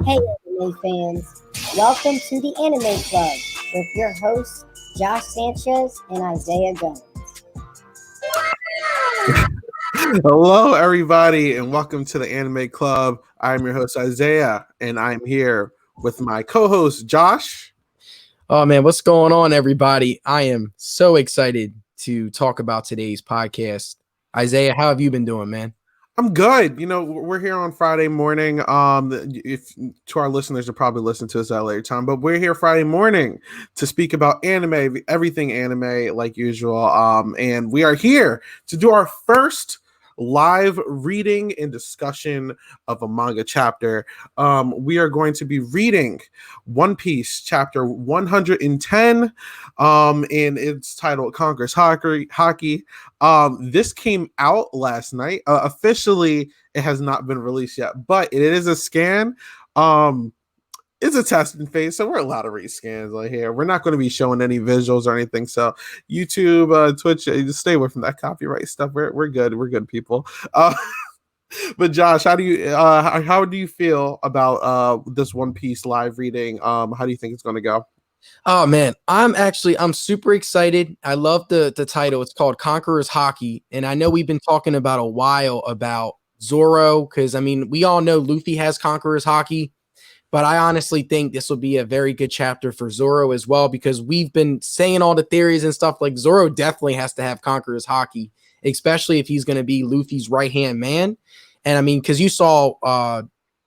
Hey, anime fans. Welcome to the Anime Club with your hosts, Josh Sanchez and Isaiah Guns. Hello, everybody, and welcome to the Anime Club. I'm your host, Isaiah, and I'm here with my co host, Josh. Oh, man, what's going on, everybody? I am so excited to talk about today's podcast. Isaiah, how have you been doing, man? I'm good. You know, we're here on Friday morning. If to our listeners, will probably listen to us at a later time, but we're here Friday morning to speak about anime, everything anime, like usual. And we are here to do our first live reading and discussion of a manga chapter. We are going to be reading One Piece chapter 110, and it's titled Conquer's Hockey. This came out last night. Officially, it has not been released yet, but it is a scan. It's a testing phase, so we're allowed to read scans on here. We're not going to be showing any visuals or anything. So YouTube, Twitch, just stay away from that copyright stuff. We're good. We're good people. But Josh, how do you feel about this One Piece live reading? How do you think it's going to go? Oh, man, I'm super excited. I love the title. It's called Conqueror's Hockey. And I know we've been talking about a while about Zoro because, I mean, we all know Luffy has Conqueror's Hockey. But I honestly think this will be a very good chapter for Zoro as well, because we've been saying all the theories and stuff. Like, Zoro definitely has to have Conqueror's Hockey, especially if he's going to be Luffy's right-hand man. And I mean, because you saw,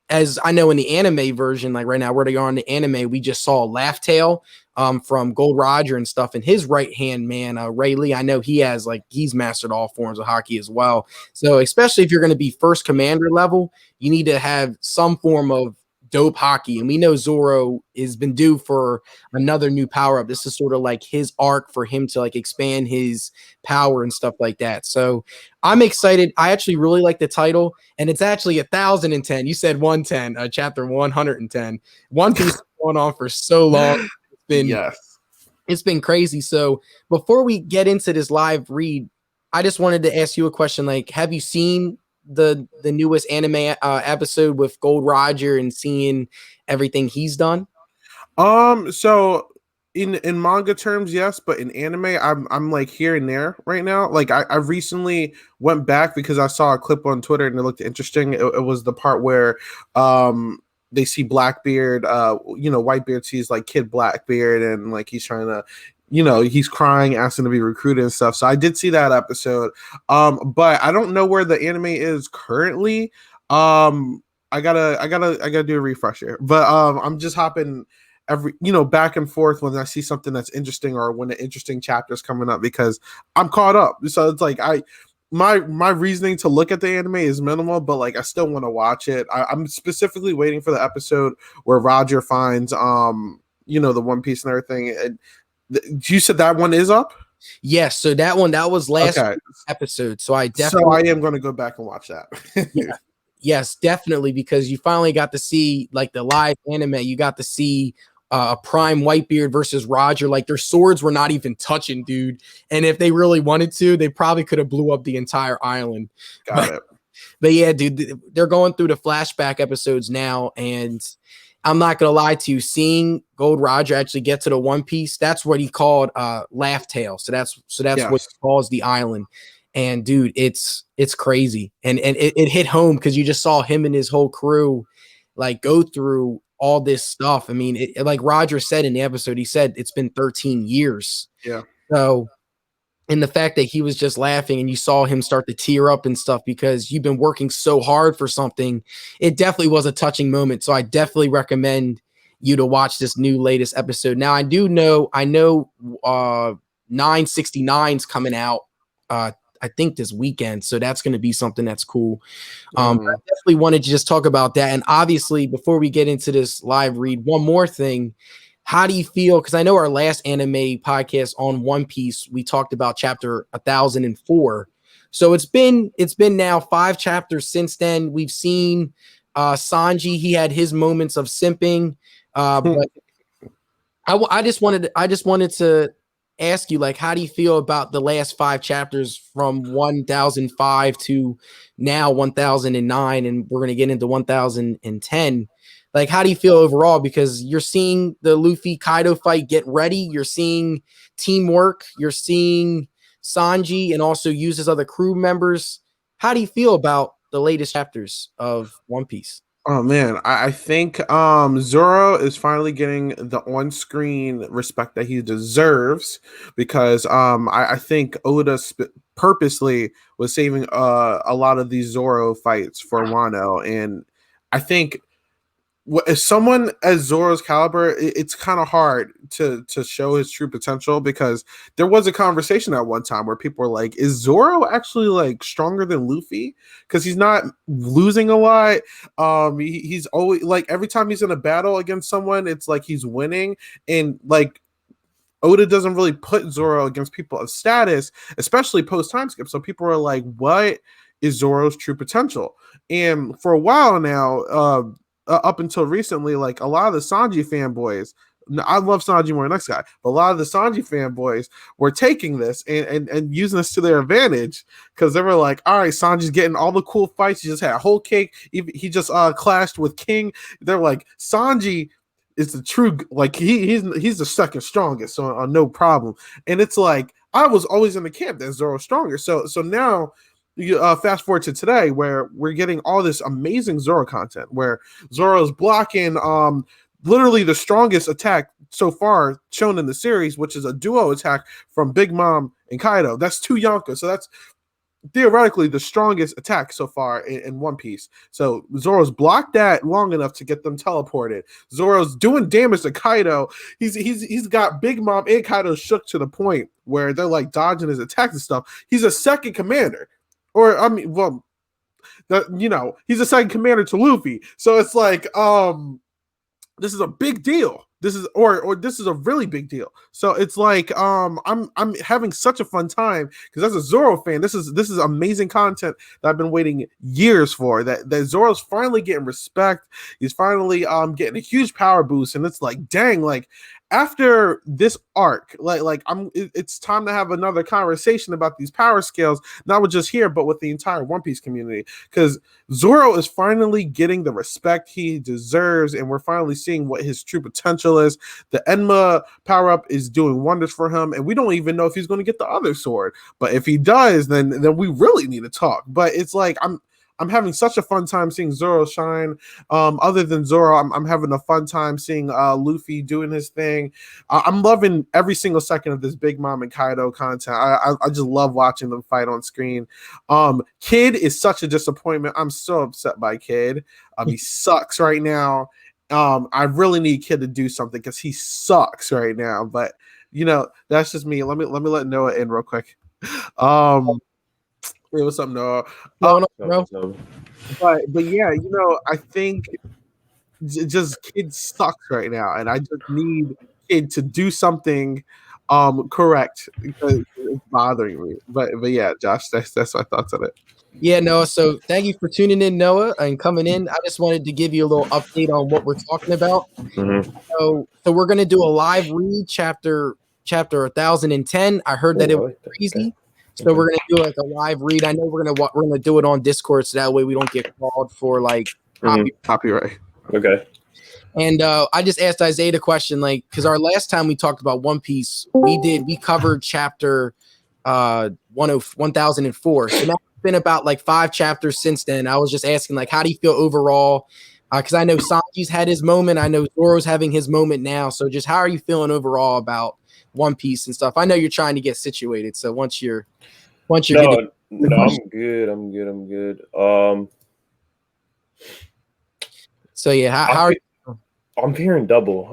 as I know in the anime version, like right now where they are in the anime, we just saw Laugh Tale from Gold Roger and stuff. And his right-hand man, Ray Lee, I know he's mastered all forms of hockey as well. So especially if you're going to be first commander level, you need to have some form of dope hockey, and we know Zoro has been due for another new power up. This is sort of like his arc for him to like expand his power and stuff like that. So I'm excited. I actually really like the title, and it's actually 1010. You said 110, chapter 110. One Piece is going on for so long. It's been crazy. So before we get into this live read, I just wanted to ask you a question. Like, have you seen the newest anime episode with Gold Roger and seeing everything he's done? So in manga terms, yes, but in anime, I'm like here and there right now. Like I recently went back because I saw a clip on Twitter and it looked interesting. It was the part where they see Blackbeard, Whitebeard sees like Kid Blackbeard, and like he's trying to, he's crying, asking to be recruited and stuff. So I did see that episode. But I don't know where the anime is currently. I gotta do a refresher. But I'm just hopping back and forth when I see something that's interesting or when an interesting chapter is coming up, because I'm caught up. So it's like my reasoning to look at the anime is minimal, but like I still want to watch it. I'm specifically waiting for the episode where Roger finds the One Piece and everything. And you said that one is up? Yes. So that was last episode. So I am going to go back and watch that. Yeah. Yes, definitely, because you finally got to see like the live anime. You got to see a prime Whitebeard versus Roger. Like their swords were not even touching, dude. And if they really wanted to, they probably could have blew up the entire island. Got it. But yeah, dude, they're going through the flashback episodes now, and I'm not gonna lie to you, seeing Gold Roger actually get to the One Piece, that's what he called Laugh Tale. So that's yes, what he calls the island. And dude, it's crazy. And it hit home because you just saw him and his whole crew like go through all this stuff. I mean, like Roger said in the episode, he said it's been 13 years. Yeah. So, and the fact that he was just laughing and you saw him start to tear up and stuff because you've been working so hard for something, it definitely was a touching moment. So I definitely recommend you to watch this new latest episode. Now I know 969's coming out I think this weekend, so that's going to be something that's cool. I definitely wanted to just talk about that. And obviously, before we get into this live read, one more thing. How do you feel? Because I know our last anime podcast on One Piece, we talked about chapter 1004. So it's been now 5 chapters since then. We've seen Sanji. He had his moments of simping, but I just wanted to ask you, like, how do you feel about the last 5 chapters from 1005 to now 1009, and we're going to get into 1010? Like, how do you feel overall? Because you're seeing the Luffy Kaido fight get ready. You're seeing teamwork. You're seeing Sanji and also uses other crew members. How do you feel about the latest chapters of One Piece? Oh man, I think Zoro is finally getting the on-screen respect that he deserves because I think Oda purposely was saving a lot of these Zoro fights for Wano, and I think if someone as Zoro's caliber, it's kind of hard to show his true potential because there was a conversation at one time where people were like, "Is Zoro actually like stronger than Luffy? Because he's not losing a lot. He's always like every time he's in a battle against someone, it's like he's winning, and like Oda doesn't really put Zoro against people of status, especially post time skip. So people are like, what is Zoro's true potential? And for a while now, up until recently, like a lot of the Sanji fanboys, I love Sanji more than the next guy, but a lot of the Sanji fanboys were taking this and using this to their advantage because they were like, all right, Sanji's getting all the cool fights. He just had a whole cake. He just clashed with King. They're like, Sanji is the true, like he's the second strongest, so no problem. And it's like I was always in the camp that Zoro's stronger. So now you fast forward to today where we're getting all this amazing Zoro content where Zoro's blocking literally the strongest attack so far shown in the series, which is a duo attack from Big Mom and Kaido. That's two Yonkers, so that's theoretically the strongest attack so far in One Piece. So Zoro's blocked that long enough to get them teleported. Zoro's doing damage to Kaido. He's got Big Mom and Kaido shook to the point where they're like dodging his attacks and stuff. He's a second commander, or I mean, well, he's a second commander to Luffy. So it's like, this is a big deal. This is or this is a really big deal. So it's like I'm having such a fun time because as a Zoro fan, this is amazing content that I've been waiting years for. That Zoro's finally getting respect. He's finally getting a huge power boost, and it's like, dang, like after this arc, it's time to have another conversation about these power scales, not with just here, but with the entire One Piece community. Because Zoro is finally getting the respect he deserves, and we're finally seeing what his true potential is. The Enma power up is doing wonders for him, and we don't even know if he's going to get the other sword. But if he does, then we really need to talk. But it's like I'm having such a fun time seeing Zoro shine. Other than Zoro, I'm having a fun time seeing Luffy doing his thing. I'm loving every single second of this Big Mom and Kaido content. I just love watching them fight on screen. Kid is such a disappointment. I'm so upset by Kid. He sucks right now. I really need Kid to do something because he sucks right now. But that's just me. Let me let Noah in real quick. Hey, what's up, Noah? No, bro. But yeah, I think just Kid sucks right now, and I just need Kid to do something correct because it's bothering me. But yeah, Josh, that's my thoughts on it. Yeah, Noah. So thank you for tuning in, Noah, and coming in. I just wanted to give you a little update on what we're talking about. Mm-hmm. So we're gonna do a live read chapter 1010. I heard that it was crazy. So we're gonna do like a live read. I know we're gonna do it on Discord, so that way we don't get called for like copyright. Okay. And I just asked Isaiah the question, like, because our last time we talked about One Piece, we covered chapter 1004. So now it's been about like 5 chapters since then. I was just asking, like, how do you feel overall? Because I know Sanji's had his moment. I know Zoro's having his moment now. So just how are you feeling overall about One Piece and stuff? I know you're trying to get situated. So once you're good. I'm good. So yeah, how are you? I'm hearing double.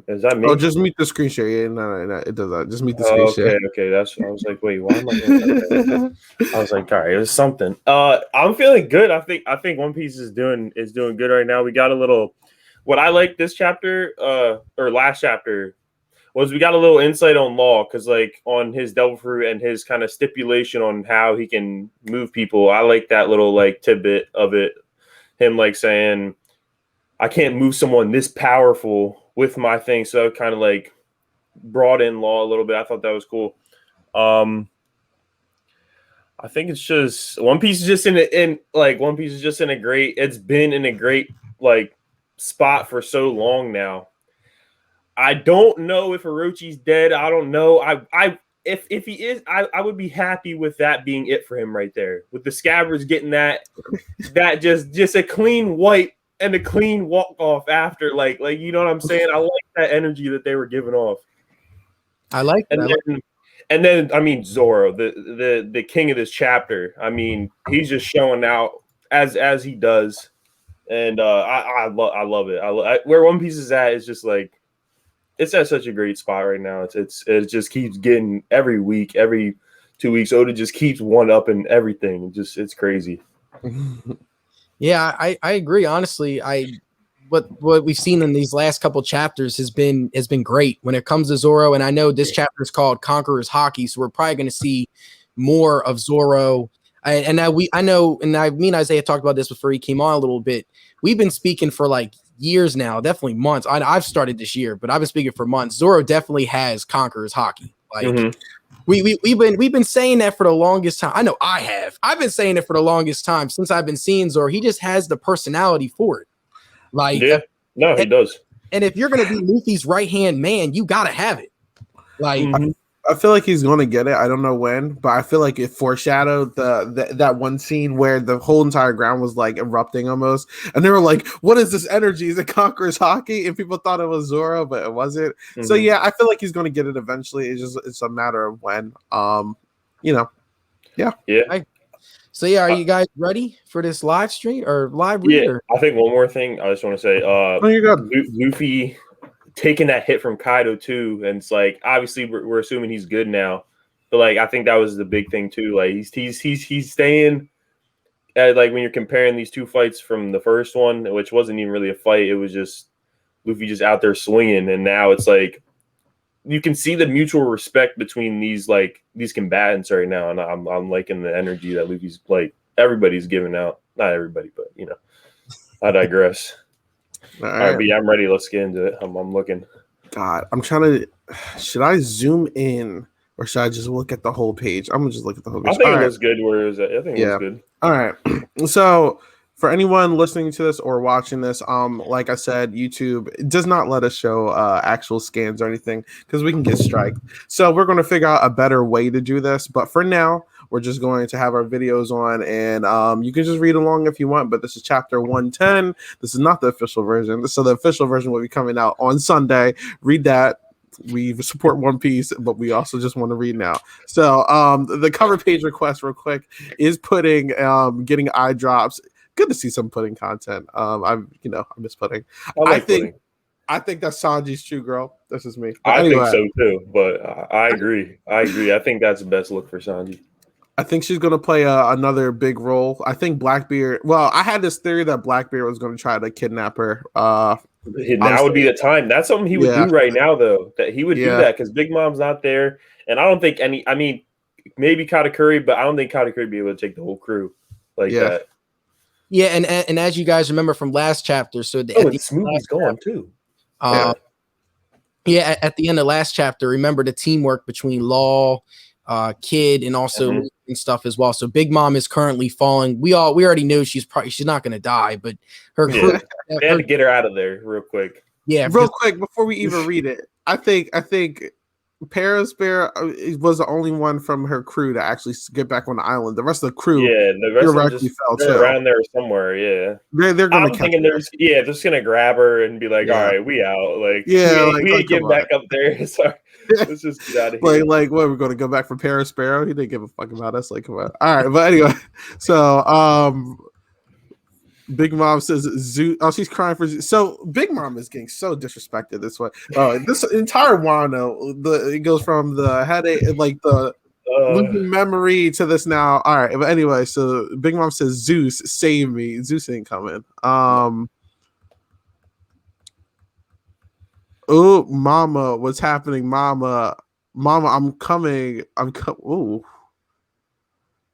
Is that me? Oh, just mute the screen share. Yeah, no, it does that. Just mute the screen share. Okay. I was like, wait, why am I hearing that? I was like, all right, it was something. I'm feeling good. I think One Piece is doing good right now. We got a little. What I like this chapter, or last chapter, was we got a little insight on Law, because like on his Devil Fruit and his kind of stipulation on how he can move people. I like that little like tidbit of it. Him like saying, I can't move someone this powerful with my thing. So it kind of like brought in Law a little bit. I thought that was cool. I think it's just One Piece is just in a great, it's been in a great like spot for so long now. I don't know if Orochi's dead. I don't know. If he is, I would be happy with that being it for him right there. With the Scabbards getting that just a clean wipe and a clean walk off after, like you know what I'm saying? I like that energy that they were giving off. I like and that. then, and then I mean Zoro, the king of this chapter. I mean, he's just showing out as he does, and I love it. Where One Piece is at is just like it's at such a great spot right now. It just keeps getting every week, every 2 weeks. Oda just keeps one up in everything. It's crazy. Yeah, I agree. Honestly, what we've seen in these last couple chapters has been great when it comes to Zoro. And I know this chapter is called Conqueror's Hockey, so we're probably going to see more of Zoro. I know, and I mean Isaiah talked about this before he came on a little bit. We've been speaking for like years now, definitely months. I've started this year, but I've been speaking for months. Zoro definitely has Conqueror's Hockey. Like we've been saying that for the longest time. I know I have. I've been saying it for the longest time since I've been seeing Zoro. He just has the personality for it. Like, yeah, no, he does. And if you're gonna be Luffy's right hand man, you gotta have it. Like, I feel like he's going to get it. I don't know when, but I feel like it foreshadowed that one scene where the whole entire ground was like erupting almost, and they were like, "What is this energy? Is it Conqueror's Hockey?" And people thought it was Zoro, but it wasn't. So yeah, I feel like he's going to get it eventually. It's a matter of when. Yeah. So yeah, are you guys ready for this live stream or live read? Yeah, I think one more thing I just want to say. you got Luffy taking that hit from Kaido too, and it's like obviously we're assuming he's good now, but like I think that was the big thing too. Like he's staying at, like when you're comparing these two fights from the first one, which wasn't even really a fight, it was just Luffy just out there swinging, and now it's like you can see the mutual respect between these combatants right now, and I'm liking the energy that Luffy's like everybody's giving out. Not everybody, but you know, I digress. All right, but yeah, I'm ready. Let's get into it. I'm looking. God, I'm trying to. Should I zoom in or should I just look at the whole page? I'm gonna just look at the whole page. I think it looks good. Where is it? I think it looks good. All right. So for anyone listening to this or watching this, like I said, YouTube does not let us show actual scans or anything because we can get striked. So we're going to figure out a better way to do this. But for now, we're just going to have our videos on, and you can just read along if you want. But this is chapter 110. This is not the official version. So the official version will be coming out on Sunday. Read that. We support One Piece, but we also just want to read now. So the cover page request real quick is Pudding getting eye drops. Good to see some Pudding content. I miss Pudding. I think that's Sanji's true girl. This is me. But anyway, I think so too. But I agree. I think that's the best look for Sanji. I think she's going to play another big role. I think Blackbeard. Well, I had this theory that Blackbeard was going to try to kidnap her. Now would be the time. That's something he would do right now, though. That he would do that because Big Mom's not there, and I don't think any. I mean, maybe Katakuri, but I don't think Katakuri would be able to take the whole crew like that. Yeah, and as you guys remember from last chapter, so Smoothie's gone too. At the end of last chapter, remember the teamwork between Law, Kid, and also and stuff as well. So Big Mom is currently falling. We already know she's not going to die, but her crew, they had to get her out of there real quick. Yeah, real quick before we even read it. I think Perispear was the only one from her crew to actually get back on the island. The rest of the crew, the rest of them fell around there somewhere. Yeah, they're going to. I'm thinking they're just going to grab her and be like, "All right, we out." Like, we ain't get back up there. Sorry, let's just get out of here. Like, what? We're going to go back for Perispear? He didn't give a fuck about us. Like, come on. All right, but anyway, so Big Mom says Zeus. Oh, she's crying for Zeus. So Big Mom is getting so disrespected this way. This entire Wano, it goes from the headache, like the losing memory to this now. All right, but anyway, so Big Mom says Zeus, save me. Zeus ain't coming. Oh, Mama, what's happening, Mama? Mama, I'm coming. Ooh.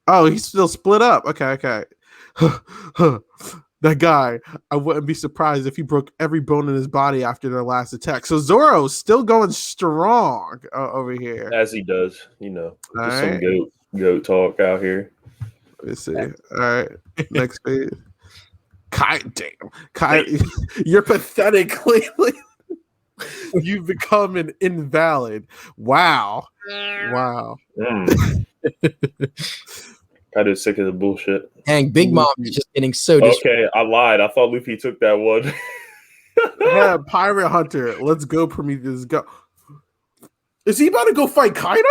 Oh, he's still split up. Okay. That guy, I wouldn't be surprised if he broke every bone in his body after their last attack. So Zoro's still going strong over here. As he does, just some goat talk out here. Let me see. All right, next page. You're pathetic. You've become an invalid. Wow. Kind of sick of the bullshit. Dang, Big Mom is just getting so Okay, I lied. I thought Luffy took that one. Yeah, Pirate Hunter. Let's go, Prometheus. Go. Is he about to go fight Kaido?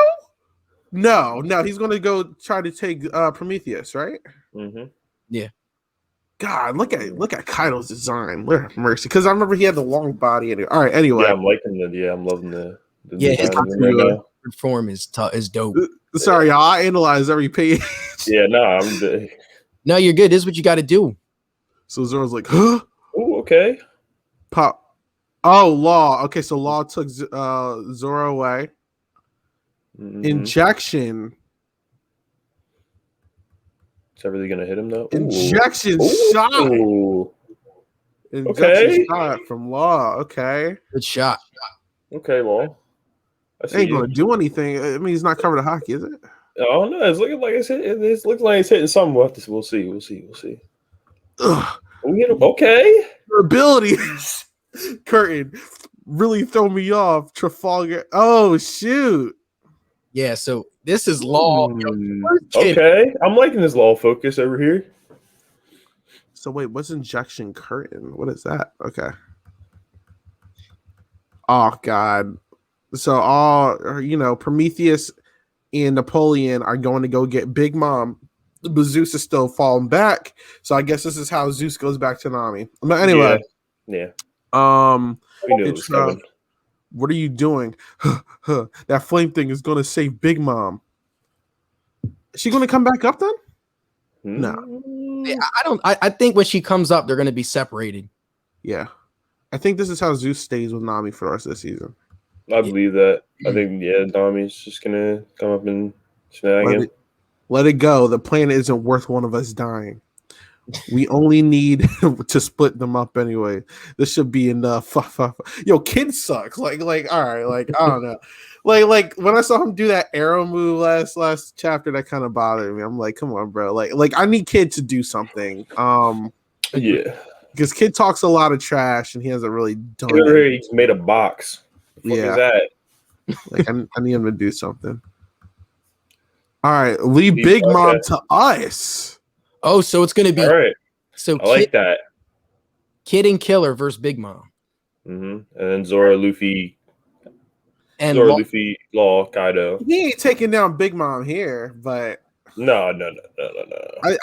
No, he's gonna go try to take Prometheus, right? Mm-hmm. Yeah. God, look at Kaido's design. Lord have mercy. Because I remember he had the long body. All right, anyway. Yeah, I'm liking the. Yeah, I'm loving the his design right now. form is dope. Sorry, y'all. I analyze every page. Yeah, no, No, you're good. This is what you got to do. So Zoro's like, huh? Oh, okay. Pop. Oh, Law. Okay, so Law took Zoro away. Mm-hmm. Injection. Is that really gonna hit him though? Injection shot. Injection shot from Law. Okay. Good shot. Okay, well, ain't gonna do anything. I mean, he's not covered to hockey, is it? Oh no, it's looking like it's hitting. It looks like it's hitting something. We'll see. Ugh. We hit him. Okay. Your abilities. Curtain really throw me off. Trafalgar. Oh shoot. Yeah, so this is Law. Okay, I'm liking this Law focus over here. So wait, what's injection curtain? What is that? Okay. Oh God. So Prometheus and Napoleon are going to go get Big Mom. But Zeus is still falling back. So I guess this is how Zeus goes back to Nami. But anyway. Yeah. We knew it was coming. What are you doing? That flame thing is going to save Big Mom. Is she going to come back up then? No. Yeah, I think when she comes up, they're going to be separated. Yeah. I think this is how Zeus stays with Nami for the rest of the season. I believe that. I think, Nami's just going to come up and snag him. Let it go. The planet isn't worth one of us dying. We only need to split them up anyway. This should be enough. Yo, Kid sucks. Like, all right, like I don't know. Like when I saw him do that arrow move last chapter, that kind of bothered me. I'm like, come on, bro. Like I need Kid to do something. Yeah. Because Kid talks a lot of trash and he hasn't really done it. He's made a box. What is that? Like I need him to do something. All right, leave Big Mom to us. Oh, so it's going to be all right. So I like that. Kid and Killer versus Big Mom. Mm-hmm. And then Zoro, Luffy, Law, Kaido. He ain't taking down Big Mom here, but no.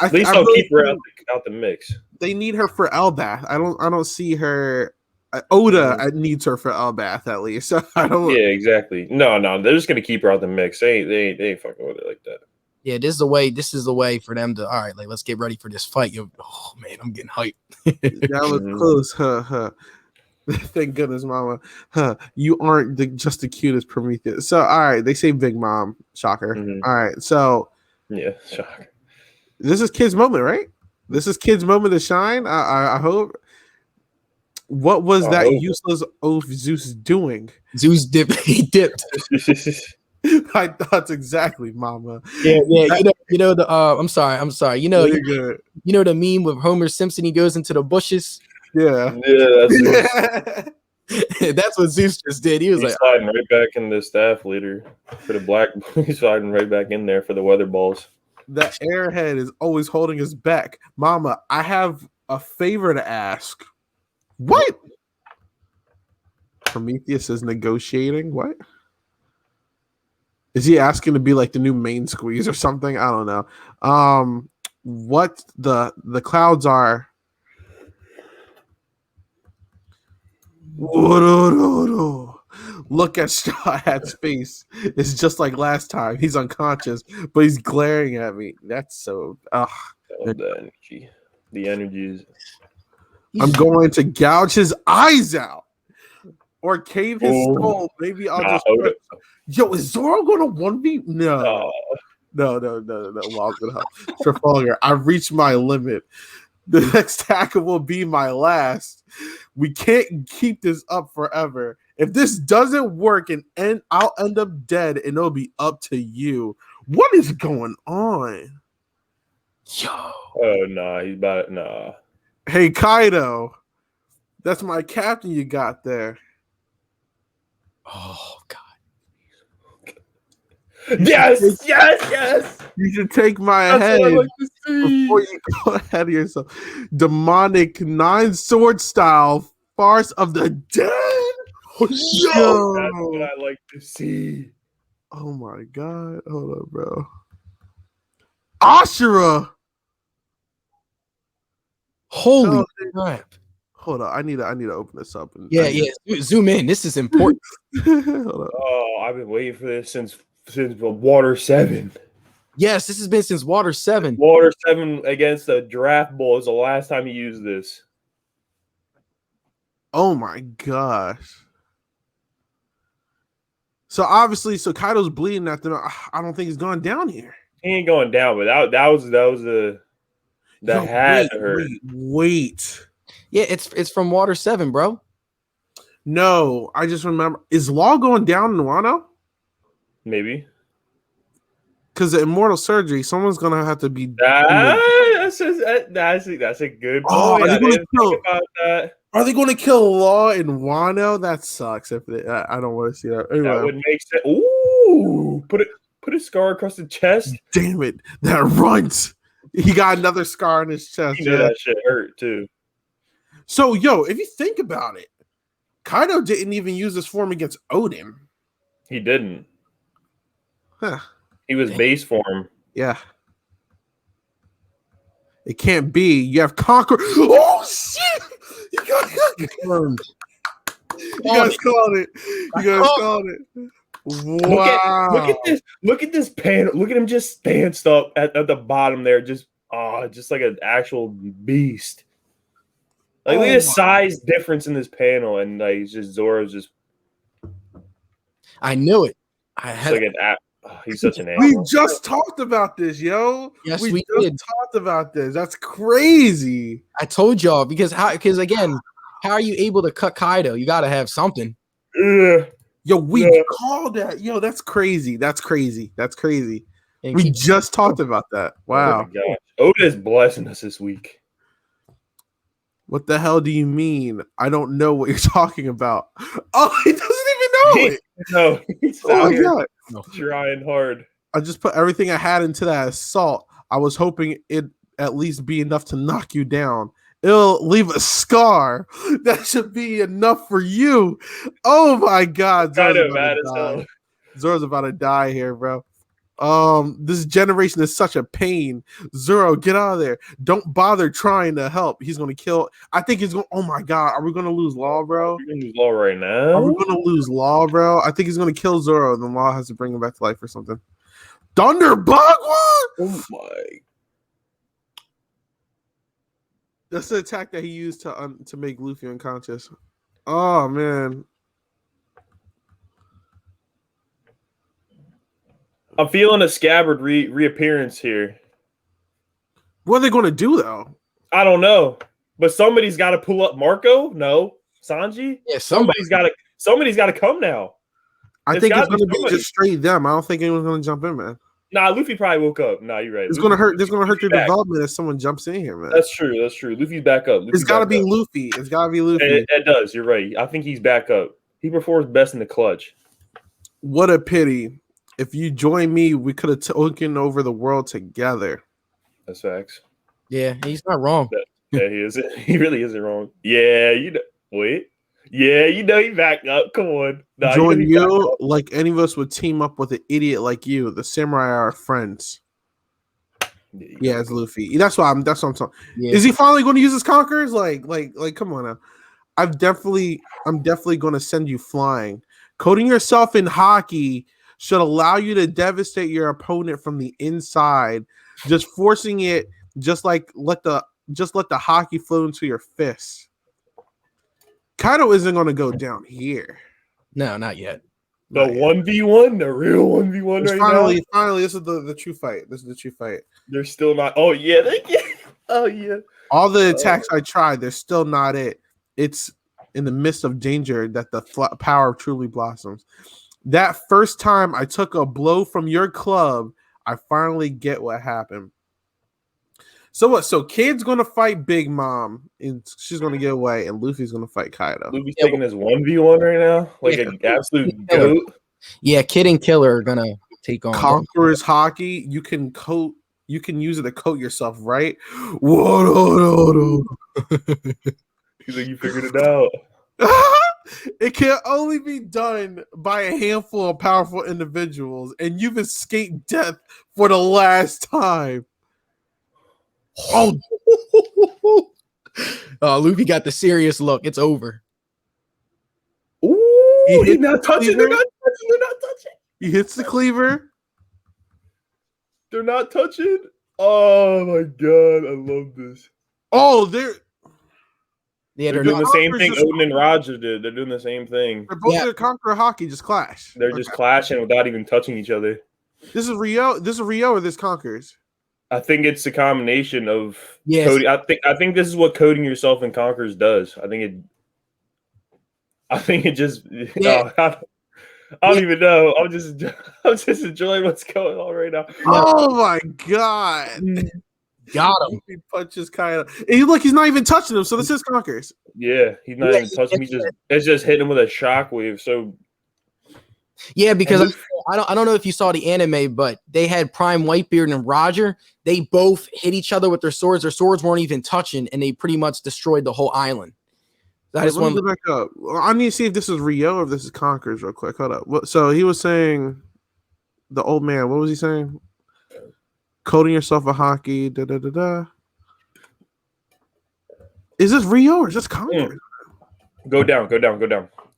At least I'll keep her out the mix. They need her for Elbath. I don't see her. Oda needs her for Elbath at least. So I don't. Yeah, exactly. No, they're just gonna keep her out the mix. They ain't fucking with it like that. Yeah, this is the way for them to. All right, like let's get ready for this fight. Oh man, I'm getting hyped. That was close. Thank goodness, Mama. You aren't just the cutest Prometheus. So all right, they say Big Mom. Shocker. Mm-hmm. All right, so yeah, shocker. This is Kid's moment, right? This is Kid's moment to shine. I hope. What was that useless oaf Zeus doing? Zeus dipped. He dipped. I thought exactly, Mama. Yeah. You know the. I'm sorry. You know the meme with Homer Simpson. He goes into the bushes. Yeah. That's what Zeus just did. He's like sliding right back in the staff leader for the black. He's sliding right back in there for the weather balls. The airhead is always holding his back. Mama, I have a favor to ask. What? Prometheus is negotiating? What? Is he asking to be like the new main squeeze or something? I don't know. What the clouds are. Look at Straw Hat's face. It's just like last time. He's unconscious, but he's glaring at me. That's so. The energy. The energy is. I'm going to gouge his eyes out or cave his skull. Maybe I'll just. Yo, is Zoro going to 1v? No. Well, Trafalgar, I've reached my limit. The next tackle will be my last. We can't keep this up forever. If this doesn't work I'll end up dead and it'll be up to you. What is going on? Yo. Oh, nah. He's about it. Nah. Hey, Kaido. That's my captain you got there. Oh God. Yes. You should take my That's head what I like to before see. you go ahead of yourself. Demonic 9-sword style farce of the dead. That's what Yo. I like to see. Oh my god. Hold up, bro. Ashura. Holy Hell, crap. hold on. I need to open this up and Yeah. Zoom in. This is important. Hold up. Oh, I've been waiting for this since Water 7. Yes, this has been since Water 7. Water 7 against the Draft Bull is the last time he used this. Oh my gosh. So obviously, Kaido's bleeding at them. I don't think he's going down here. He ain't going down, but that was the Yo, had to hurt. wait. Yeah, it's from Water 7, bro. No, I just remember. Is Law going down in Wano? Maybe. Because the immortal surgery, someone's gonna have to be. That's a good Oh, point. I didn't think about that. Are they going to kill Law in Wano? That sucks. If I don't want to see that. Anyway. That would make sense. Ooh, put a scar across the chest. Damn it, that runt. He got another scar on his chest. You know that shit hurt too. So, if you think about it, Kaido didn't even use this form against Odin. He didn't. Huh. He was base form. Yeah. It can't be. You have Conqueror. Oh, shit! You guys called it. You guys called it. Wow. Look at this panel. Look at him just stanced up at the bottom there. Just like an actual beast. Like look at the size difference in this panel, and like it's just Zoro's just. I knew it. I had like he's such an animal. We just talked about this, yo. Yes, we did. Talked about this. That's crazy. I told y'all because again, how are you able to cut Kaido? You got to have something. Yo, we called that. Yo, that's crazy. That's crazy. And we just talked about that. Wow. Oh my gosh. Oda is blessing us this week. What the hell do you mean? I don't know what you're talking about. Oh, he doesn't even know it. No, he's out here trying hard. I just put everything I had into that assault. I was hoping it at least be enough to knock you down. It'll leave a scar. That should be enough for you. Oh my God. Zoro's about to die here, bro. This generation is such a pain. Zoro, get out of there. Don't bother trying to help. He's gonna kill. I think he's going. Oh my God, are we gonna lose Law, bro? We're gonna lose Law right now. Are we gonna lose Law, bro? I think he's gonna kill Zoro. Then Law has to bring him back to life or something. Thunderbug, what? Oh my! That's the attack that he used to make Luffy unconscious. Oh man. I'm feeling a Scabbard reappearance here. What are they going to do, though? I don't know. But somebody's got to pull up Marco. No. Sanji? Yeah, somebody's got to come now. I think it's going to be just straight them. I don't think anyone's going to jump in, man. Nah, Luffy probably woke up. Nah, you're right. It's going to hurt. It's going to hurt their development if someone jumps in here, man. That's true. Luffy's back up. It's got to be Luffy. It's got to be Luffy. It does. You're right. I think he's back up. He performs best in the clutch. What a pity. If you join me, we could have taken over the world together. That's facts. Yeah, he's not wrong. Yeah, he isn't. He really isn't wrong. Yeah, wait. Yeah, he's back up. Come on. Nah, join you like any of us would team up with an idiot like you. The samurai are our friends. Yeah, it's Luffy. That's what I'm talking. Yeah. Is he finally going to use his conquerors? Like, come on now. I'm definitely going to send you flying. Coating yourself in hockey should allow you to devastate your opponent from the inside, just forcing it, just let the hockey flow into your fists. Kaido isn't going to go down here. No, not yet. The 1v1, the real 1v1 right now. Finally, this is the true fight. This is the true fight. They're still not. Oh yeah, oh yeah. All the attacks I tried, they're still not it. It's in the midst of danger that the power truly blossoms. That first time I took a blow from your club, I finally get what happened. So what? So Kid's gonna fight Big Mom, and she's gonna get away, and Luffy's gonna fight Kaido. Luffy's taking his 1v1 right now, like an absolute Killer. goat. Yeah, Kid and Killer are gonna take on Conqueror's hockey. You can coat. You can use it to coat yourself, right? What? He's like, you figured it out. It can only be done by a handful of powerful individuals, and you've escaped death for the last time. Oh, Luffy got the serious look. It's over. Ooh, He he's hit not the touching. They're cleaver. not touching. They're not touching. He hits the cleaver. They're not touching. Oh my god, I love this. Oh, they're They're doing the same Conqueror's thing just- Odin and Roger did. They're doing the same thing. both Yeah. their Conqueror hockey just clash. They're just clashing without even touching each other. This is Rio. This is Rio or this Conquerors. I think it's a combination of Yes. coding. I think this is what coding yourself in Conquerors does. I think it just Yeah. I don't even know. I'm just enjoying what's going on right now. Oh my god! Got him. He punches Kaido. And look, he's not even touching him. So this is Conquerors. Yeah, he's not Yeah, even touching me. It's just hitting him with a shockwave. So Yeah, because And I don't know if you saw the anime, but they had Prime Whitebeard and Roger. They both hit each other with their swords. Their swords weren't even touching, and they pretty much destroyed the whole island. That is Let me one. go back up. I need to see if this is Rio or if this is Conquerors real quick. Hold up. So he was saying, the old man. What was he saying? Coding yourself a hockey. Da da da da. Is this Rio or is this Conquerors? go down.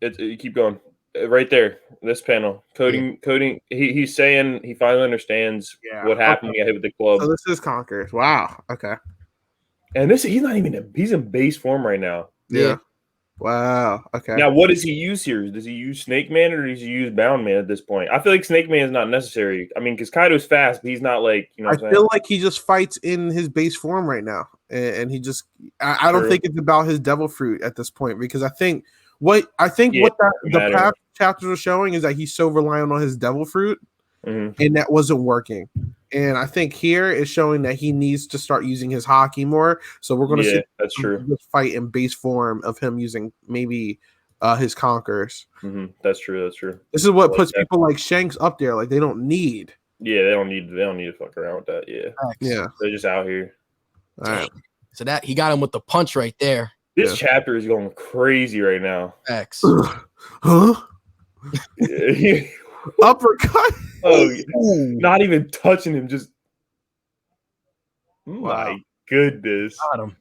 You keep going. Right there, this panel. Coding. He's saying he finally understands what happened when he got hit with the club. So this is Conquerors. Wow. Okay. And he's not even he's in base form right now. Yeah. Wow. Okay. Now, what does he use here? Does he use Snake Man or does he use Bound Man at this point? I feel like Snake Man is not necessary. I mean, because Kaido's fast, but he's not like, you know what I I'm feel saying? like he just fights in his base form right now, and he just. I don't True. think it's about his devil fruit at this point because I think what Yeah, the matter. past chapters are showing is that he's so reliant on his devil fruit, Mhm. and that wasn't working. And I think here is showing that he needs to start using his hockey more. So we're going to Yeah, see that's true. this fight in base form of him using maybe his conquerors. That's true. This is what Like puts that. people like Shanks up there. Like they don't need. Yeah, they don't need to fuck around with that. Yeah, Yeah. they're just out here. All right. So that he got him with the punch right there. This chapter is going crazy right now. X. Huh? Yeah. Uppercut. Oh, not even touching him. Just my goodness. Got him.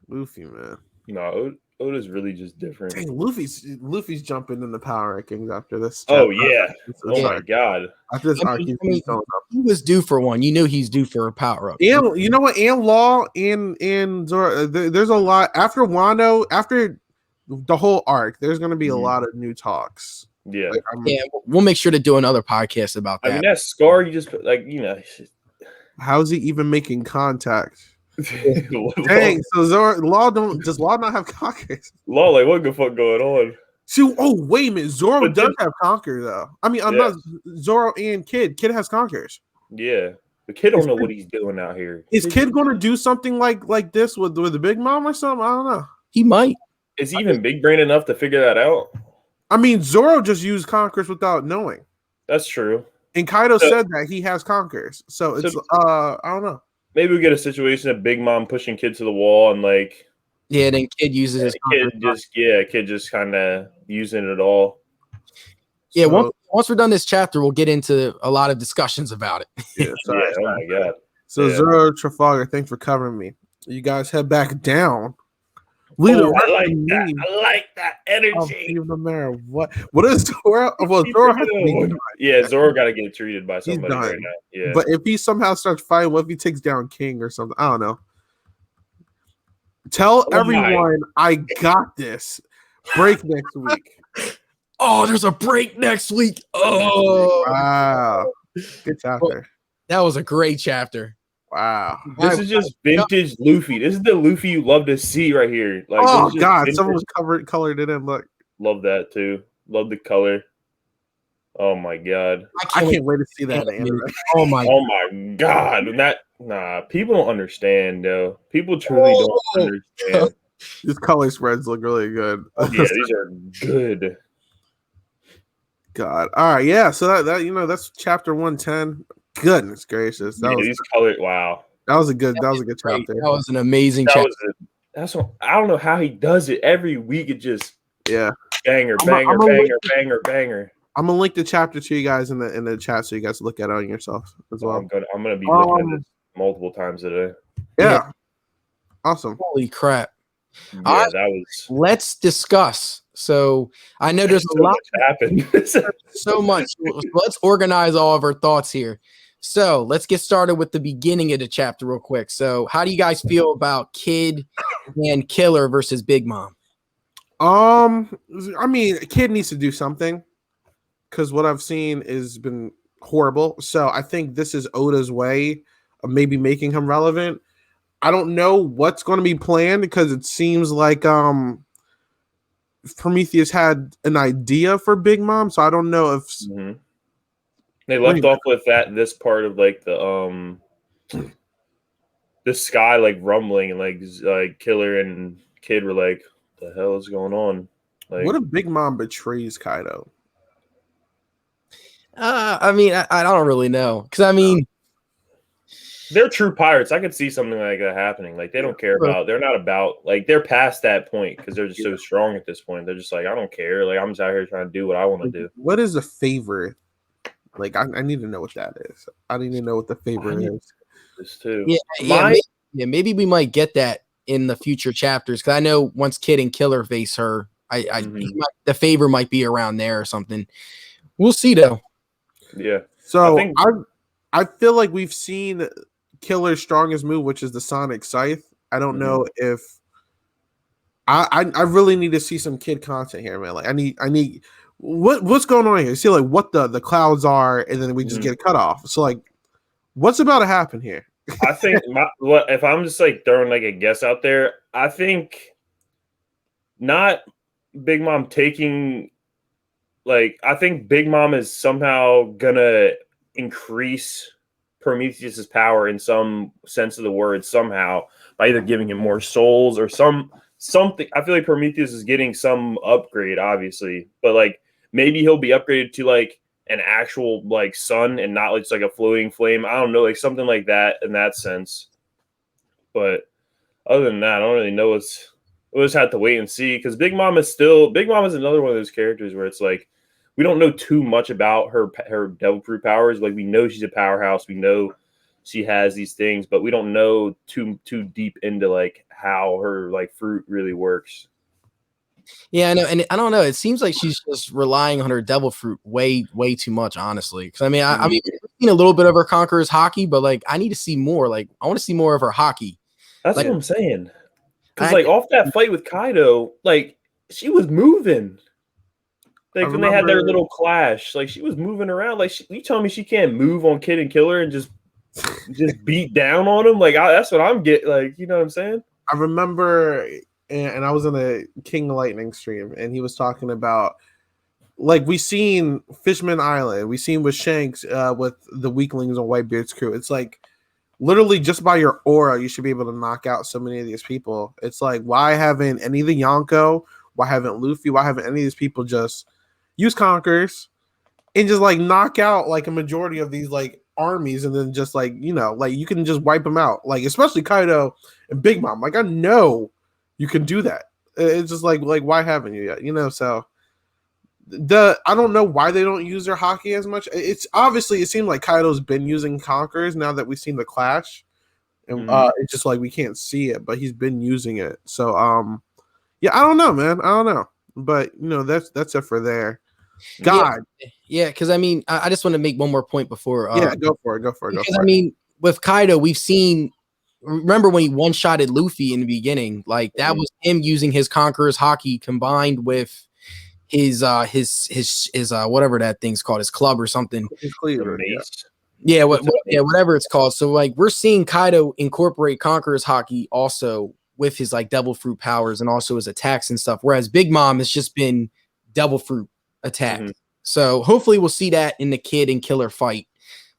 Luffy, man. No, Oda's really just different. Dang, Luffy's jumping in the power rankings after this. Oh chapter. yeah. This Oh my arc. god. After this I arc, mean, he's going up. He was due for one. You knew he's due for a power up. And you know what? And Law and Zoro. There's a lot after Wano. After the whole arc, there's going to be a lot of new talks. Yeah. Like, Yeah, we'll make sure to do another podcast about that. I mean, that scar, you just put, like, you know. how's he even making contact? Law, Dang, so does Law not have conquers? like, what the fuck going on? So, wait a minute, Zoro But does then- have conquer though. I mean, I'm Yeah. not Zoro and Kid. Kid has conquers. Yeah. The kid don't know what he's doing out here. Is Kid going to do something like this with the Big Mom or something? I don't know. He might. Is he even big brain enough to figure that out? I mean, Zoro just used conquers without knowing, That's true. and Kaido So- said that he has conquers. So it's I don't know. Maybe we get a situation of Big Mom pushing Kid to the wall and like Yeah, then Kid uses his conquerors. Kid just kind of using it all. Yeah, So, once we're done this chapter, we'll get into a lot of discussions about it. yeah, sorry. Yeah, oh my god. So Yeah. Zoro Trafalgar, thanks for covering me. You guys head back down. Lead Oh, the I like team that. I like that of energy. Team of Mara. What is Zoro? Well, Zoro has to be done. Yeah, Zoro got to get treated by somebody done. right now. Yeah, But if he somehow starts fighting, what if he takes down King or something? I don't know. Tell Oh my. everyone I got this. Break next week. Oh, there's a break next week. Oh, Wow. Good chapter. that was a great chapter. Wow. this is just vintage Luffy. This is the Luffy you love to see right here. Like, Oh this is just God, vintage. someone was colored it in. Look. Love that too. Love the color. Oh my god. I can't wait to see that in anime. Oh my. Oh my god. People don't understand though. People truly don't understand. These color spreads look really good. Yeah, these are good. God. All right, yeah. So that's chapter 110. Goodness gracious. These colors, wow. That was a good Great. chapter. That was an amazing That chapter. was that's what I don't know how he does it. Every week it just Yeah. banger, I'm banger, gonna banger, banger, banger. I'm gonna link the chapter to you guys in the chat so you guys look at it on yourself as well. I'm gonna be looking at this multiple times today. Yeah. Awesome. Holy crap. Yeah, All right. that was Let's discuss. So I know there's a so lot much happened. so much. Let's organize all of our thoughts here. So let's get started with the beginning of the chapter real quick. So how do you guys feel about Kid and Killer versus Big Mom? I mean, Kid needs to do something because what I've seen has been horrible. So I think this is Oda's way of maybe making him relevant. I don't know what's going to be planned because it seems like Prometheus had an idea for Big Mom, so I don't know if They left off with this part of like the sky like rumbling and like Killer and Kid were like, "What the hell is going on?" Like, what if Big Mom betrays Kaido? I mean, I don't really know because I mean, they're true pirates. I could see something like that happening. Like they don't care about. They're not about like they're past that point because they're just so strong at this point. They're just like, I don't care. Like I'm just out here trying to do what I want to do. What is a favorite? Like I need to know what that is. I need to know what the favorite is. This too. Maybe we might get that in the future chapters because I know once Kid and Killer face her, the favor might be around there or something. We'll see though. Yeah. So I feel like we've seen Killer's strongest move, which is the Sonic Scythe. I don't know if I really need to see some Kid content here, man. Like I need what's going on here? See like what the clouds are, and then we just get cut off. So like, what's about to happen here? I think if I'm just like throwing like a guess out there, I think not Big Mom taking I think Big Mom is somehow gonna increase Prometheus's power in some sense of the word somehow by either giving him more souls or something. I feel like Prometheus is getting some upgrade, obviously, but like maybe he'll be upgraded to like an actual like sun and not just like a floating flame. I don't know, like something like that in that sense. But other than that, I don't really know we'll just have to wait and see because Big Mom is another one of those characters where it's like we don't know too much about her devil fruit powers. Like we know she's a powerhouse. We know she has these things, but we don't know too deep into like how her like fruit really works. Yeah, I know, and I don't know. It seems like she's just relying on her devil fruit way too much, honestly. Because I mean, I mean, we've seen a little bit of her Conqueror's haki, but like, I need to see more. Like, I want to see more of her haki. That's what I'm saying. Because like off that fight with Kaido, like she was moving. Like when they had their little clash, like she was moving around. Like you telling me she can't move on Kid and Killer and just beat down on him? Like that's what I'm getting. Like you know what I'm saying? I remember, and I was in a King Lightning stream, and he was talking about like we seen Fishman Island, we seen with Shanks with the weaklings on Whitebeard's crew. It's like literally just by your aura, you should be able to knock out so many of these people. It's like why haven't any of the Yonko? Why haven't Luffy? Why haven't any of these people just use Conquerors and just like knock out like a majority of these like armies and then just like like you can just wipe them out, like especially Kaido and Big Mom. Like I know you can do that. It's just like why haven't you yet? So I don't know why they don't use their haki as much. It's obviously it seems like Kaido's been using Conquerors now that we've seen the clash, and it's just like we can't see it, but he's been using it. So yeah, I don't know, man. I don't know, but that's it for there. God, yeah, because I mean, I just want to make one more point before. Go for it. Because I mean, with Kaido, we've seen. Remember when he one-shotted Luffy in the beginning? Like that was him using his Conqueror's haki combined with his whatever that thing's called, his club or something. His cleaver, whatever it's called. So like we're seeing Kaido incorporate Conqueror's haki also with his like devil fruit powers and also his attacks and stuff. Whereas Big Mom has just been devil fruit attack. So hopefully we'll see that in the Kid and Killer fight,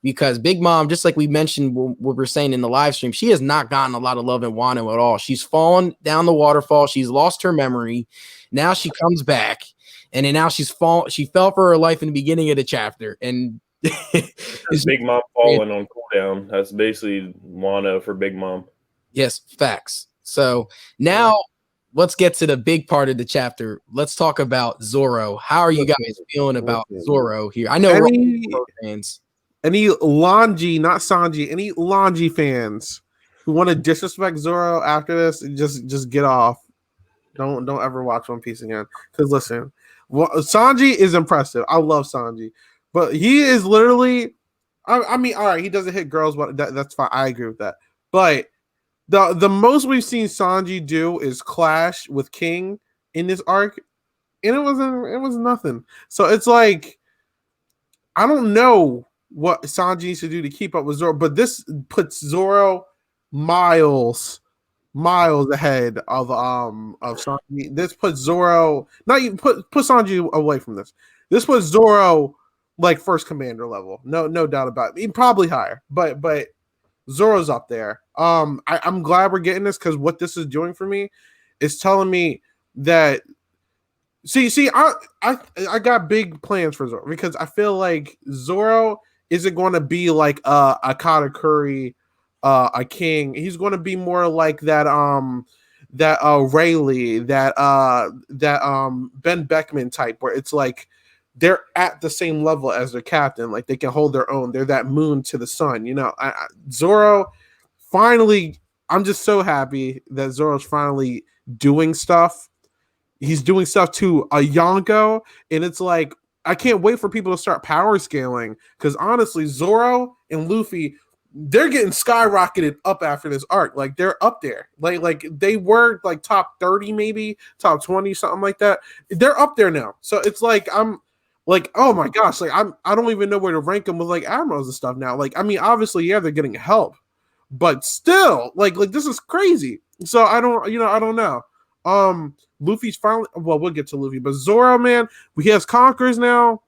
because Big Mom, just like we mentioned what we're saying in the live stream, she has not gotten a lot of love in Wano at all. She's fallen down the waterfall. She's lost her memory. Now she comes back, and then now she fell for her life in the beginning of the chapter. And It's Big Mom falling on cooldown. That's basically Wano for Big Mom. Yes, facts. So now let's get to the big part of the chapter. Let's talk about Zoro. How are you guys feeling about Zoro here? I know we're all Zoro fans. Any Longi, not Sanji, any Longi fans who want to disrespect Zoro after this, just get off. Don't ever watch One Piece again. Because listen, Sanji is impressive. I love Sanji, but he is literally. I mean, all right, he doesn't hit girls, but that's fine. I agree with that. But the most we've seen Sanji do is clash with King in this arc, and it was nothing. So it's like, I don't know what Sanji needs to do to keep up with Zoro, but this puts Zoro miles ahead of Sanji. This puts Zoro, not even put Sanji away from this. This puts Zoro like first commander level. No doubt about it. Probably higher, but Zoro's up there. I'm glad we're getting this, because what this is doing for me is telling me that I got big plans for Zoro, because I feel like Zoro isn't going to be like a Katakuri, a King. He's going to be more like that Rayleigh, that Ben Beckman type, where it's like they're at the same level as their captain, like they can hold their own. They're that moon to the sun, Zoro finally. I'm just so happy that Zoro's finally doing stuff. He's doing stuff to a Yonko, and it's like, I can't wait for people to start power scaling, because honestly, Zoro and Luffy, they're getting skyrocketed up after this arc. Like, they're up there. Like they were like top 30, maybe top 20, something like that. They're up there now. So it's like, I'm like, oh my gosh, like I don't even know where to rank them with like admirals and stuff now. Like, I mean, obviously, yeah, they're getting help, but still, like this is crazy. So I don't know. Luffy's finally, well, we'll get to Luffy, but Zoro, man, he has conquerors now.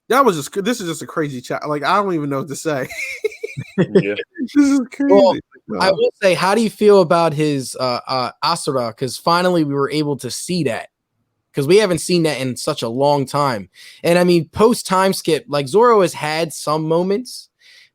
This is just a crazy chat. Like, I don't even know what to say. Yeah. This is crazy. Well, I will say, how do you feel about his Asura? Because finally we were able to see that, because we haven't seen that in such a long time. And I mean, post time skip, like Zoro has had some moments,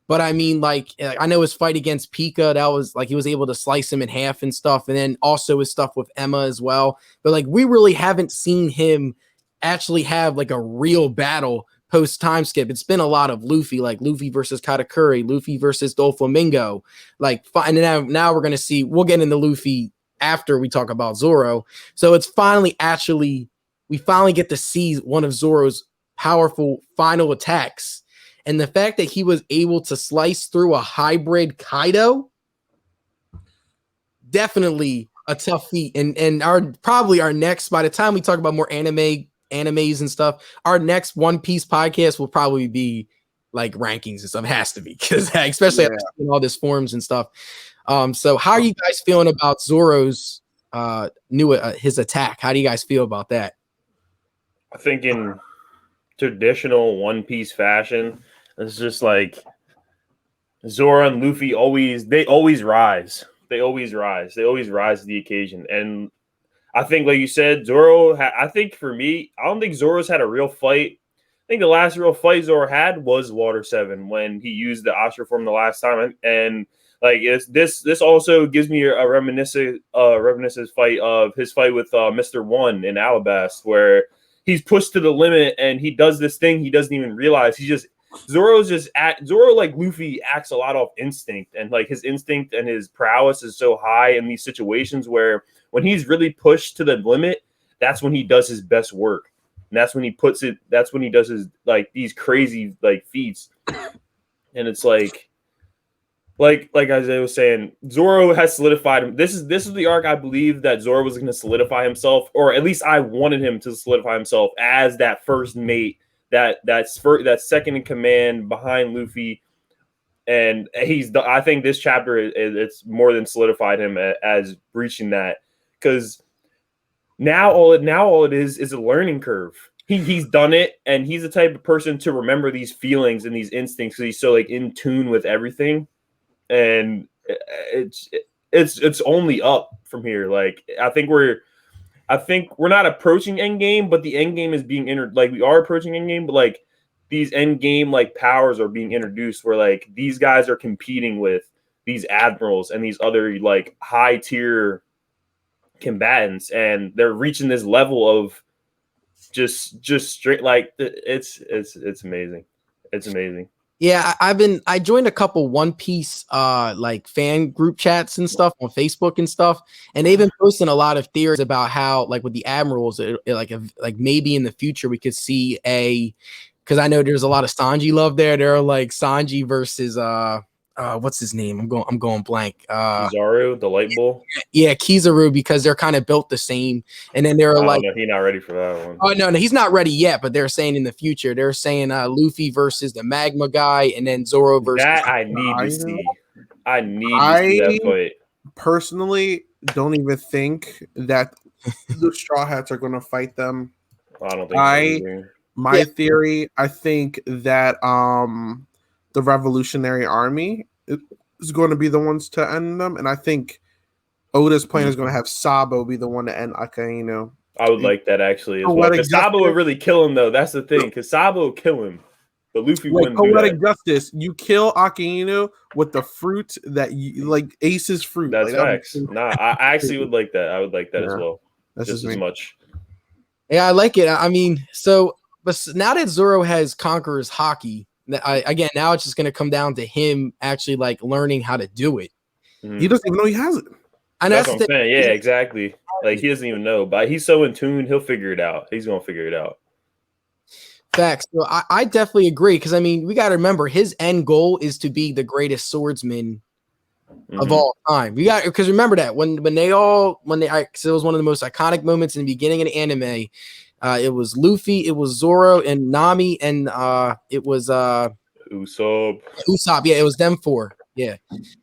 but I mean, like, I know his fight against Pika, that was like he was able to slice him in half and stuff, and then also his stuff with Emma as well. But like, we really haven't seen him actually have like a real battle post time skip. It's been a lot of Luffy, like Luffy versus Katakuri, Luffy versus Doflamingo. Like, and now we're gonna see. We'll get into Luffy after we talk about Zoro. So it's finally we finally get to see one of Zoro's powerful final attacks. And the fact that he was able to slice through a hybrid Kaido, definitely a tough feat. And probably our next, by the time we talk about more animes and stuff, our next One Piece podcast will probably be like rankings and stuff. It has to be, because especially after seeing all this forms and stuff. So how are you guys feeling about Zoro's his attack? How do you guys feel about that? I think in traditional One Piece fashion, it's just like Zoro and Luffy always rise. They always rise to the occasion. And I think, like you said, Zoro, I think for me, I don't think Zoro's had a real fight. I think the last real fight Zoro had was Water 7, when he used the Ashra form the last time. And like, this also gives me a reminiscent fight of his fight with Mr. One in Alabasta, where he's pushed to the limit and he does this thing he doesn't even realize. Zoro, like Luffy, acts a lot off instinct, and like his instinct and his prowess is so high in these situations where when he's really pushed to the limit, that's when he does his best work. And that's when he does his like these crazy like feats. And it's like Isaiah was saying, Zoro has solidified him. This is the arc I believe that Zoro was going to solidify himself, or at least I wanted him to solidify himself as that first mate, that second in command behind Luffy. And I think this chapter it's more than solidified him as reaching that, because now all it is a learning curve. he's done it, and he's the type of person to remember these feelings and these instincts because he's so like in tune with everything, and it's only up from here. Like I think we're not approaching endgame, but the endgame is being entered. Like we are approaching endgame, but like these endgame like powers are being introduced where like these guys are competing with these admirals and these other like high tier combatants, and they're reaching this level of just straight like it's amazing. It's amazing. Yeah, I joined a couple One Piece like fan group chats and stuff on Facebook and stuff, and they've been posting a lot of theories about how like with the admirals, like maybe in the future we could see because I know there's a lot of Sanji love there. They're like Sanji versus what's his name? I'm going blank. Kizaru, the light bull. Yeah, Kizaru, because they're kind of built the same. And then they're like, he's not ready for that one. Oh no, he's not ready yet. But they're saying in the future, they're saying Luffy versus the magma guy, and then Zoro versus. That I need to see. I need to see that fight. Personally, don't even think that the Straw Hats are going to fight them. I don't think My theory, I think that the Revolutionary Army is going to be the ones to end them, and I think Oda's plan is going to have Sabo be the one to end Akainu. I would like that actually as well. Because Sabo would really kill him, though. That's the thing. Because Sabo will kill him, but Luffy wouldn't do that. Poetic justice. You kill Akainu with the fruit that you like, Ace's fruit. That's like, facts. I actually would like that. I would like that as well. That's just as much. Yeah, I like it. I mean, but now that Zoro has Conqueror's Haki, again, now it's just going to come down to him actually like learning how to do it. He doesn't even know he has it. And that's what I'm saying. Yeah, exactly. Like he doesn't even know, but he's so in tune, he'll figure it out. He's going to figure it out. Facts. So I definitely agree because I mean, we got to remember his end goal is to be the greatest swordsman of all time. We got because remember that when it was one of the most iconic moments in the beginning of the anime. It was Luffy, it was Zoro and Nami, and it was Usopp. Yeah, it was them four. Yeah,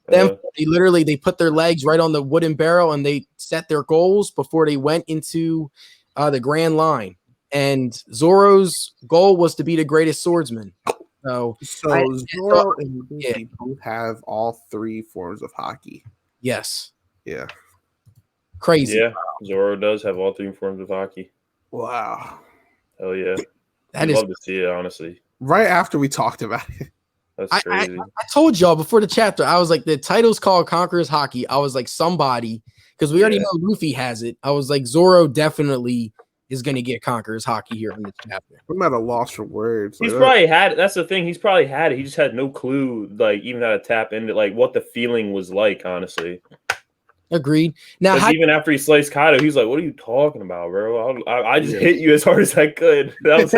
they put their legs right on the wooden barrel and they set their goals before they went into the Grand Line. And Zoro's goal was to be the greatest swordsman. So Zoro and Luffy both have all three forms of Haki. Yes. Yeah. Crazy. Yeah, Zoro does have all three forms of Haki. Wow. Hell yeah. I'd love to see it, honestly. Right after we talked about it. That's crazy. I told y'all before the chapter, I was like, the title's called Conqueror's Haki. I was like, somebody, because we already know Luffy has it. I was like, Zoro definitely is going to get Conqueror's Haki here in this chapter. I'm at a loss for words. He's probably had it. That's the thing. He's probably had it. He just had no clue, like, even how to tap into, like, what the feeling was like, honestly. Agreed. Now, even after he sliced Kaido, he's like, "What are you talking about, bro? I just hit you as hard as I could. That's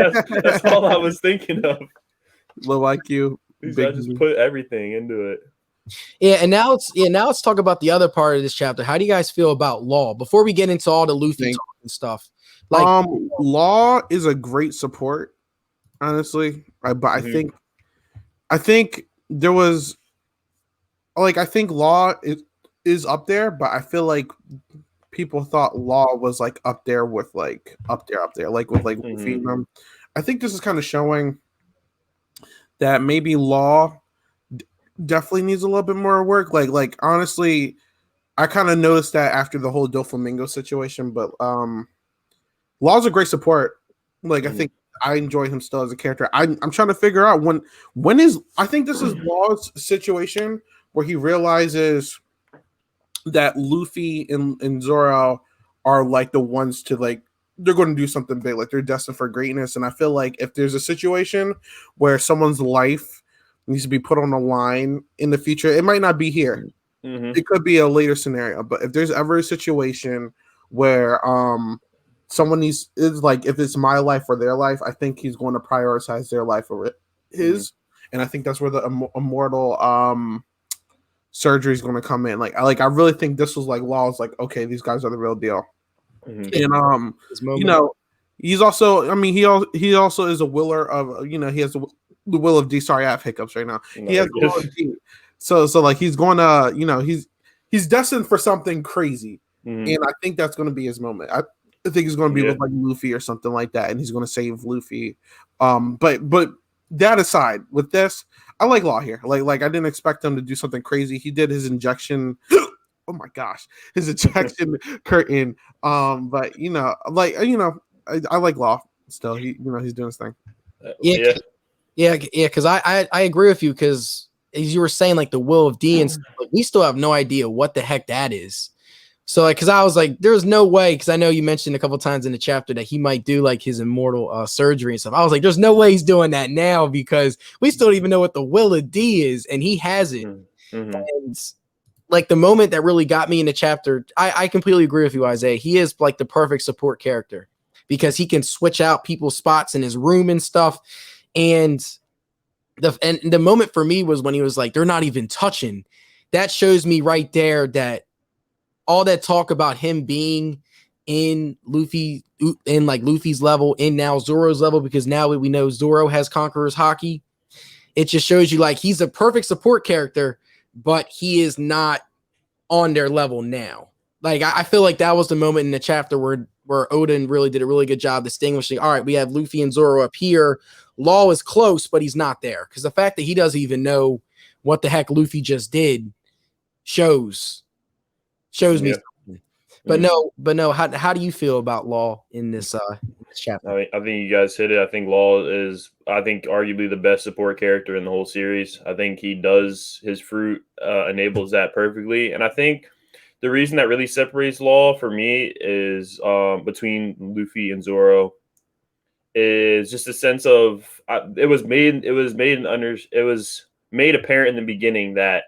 all I was thinking of." Low IQ. I just put everything into it. Yeah, and now let's talk about the other part of this chapter. How do you guys feel about Law before we get into all the Luffy talk and stuff? Like, Law is a great support, honestly. But I think there was, like, I think Law is up there, but I feel like people thought Law was like up there with like up there, like with like Luffy. I think this is kind of showing that maybe Law definitely needs a little bit more work. Like honestly, I kind of noticed that after the whole Doflamingo situation, but Law's a great support. Like I think I enjoy him still as a character. I'm trying to figure out when is I think this is Law's situation where he realizes that Luffy and Zoro are like the ones to like they're going to do something big, like they're destined for greatness. And I feel like if there's a situation where someone's life needs to be put on the line in the future, it might not be here. It could be a later scenario. But if there's ever a situation where someone is like if it's my life or their life, I think he's going to prioritize their life over his. And I think that's where the immortal surgery is going to come in. Like I really think this was like Law's like, okay, these guys are the real deal. And you know, he's also, I mean, he also is a willer of, you know, he has the will of D. Sorry, I have hiccups right now. He has the will of D. So like he's going to, you know, he's destined for something crazy, and I think that's going to be his moment. I think he's going to be Yeah. with like Luffy or something like that, and he's going to save Luffy. But that aside, with this, I like Law here. Like I didn't expect him to do something crazy. He did his injection. Oh my gosh, his ejection curtain. But I like Law still. He's doing his thing. Yeah, yeah, because I agree with you, because as you were saying, like the will of D and stuff, like, we still have no idea what the heck that is. So like, because I was like, there's no way, because I know you mentioned a couple times in the chapter that he might do like his immortal surgery and stuff. I was like, there's no way he's doing that now, because we still don't even know what the will of D is, and he has it. Mm-hmm. And like the moment that really got me in the chapter, I completely agree with you, Isaiah. He is like the perfect support character, because he can switch out people's spots in his room and stuff. And the moment for me was when he was like, they're not even touching. That shows me right there that all that talk about him being in Luffy's level, in now Zoro's level, because now we know Zoro has Conqueror's Haki. It just shows you like he's a perfect support character, but he is not on their level now. Like I feel like that was the moment in the chapter where Oden really did a really good job distinguishing. All right, we have Luffy and Zoro up here. Law is close, but he's not there, because the fact that he doesn't even know what the heck Luffy just did shows me something. But no, how do you feel about Law in this chapter? I think you guys hit it. I think Law is, arguably the best support character in the whole series. I think he does his fruit enables that perfectly, and I think the reason that really separates Law for me is between Luffy and Zoro is just a sense of it was made apparent in the beginning that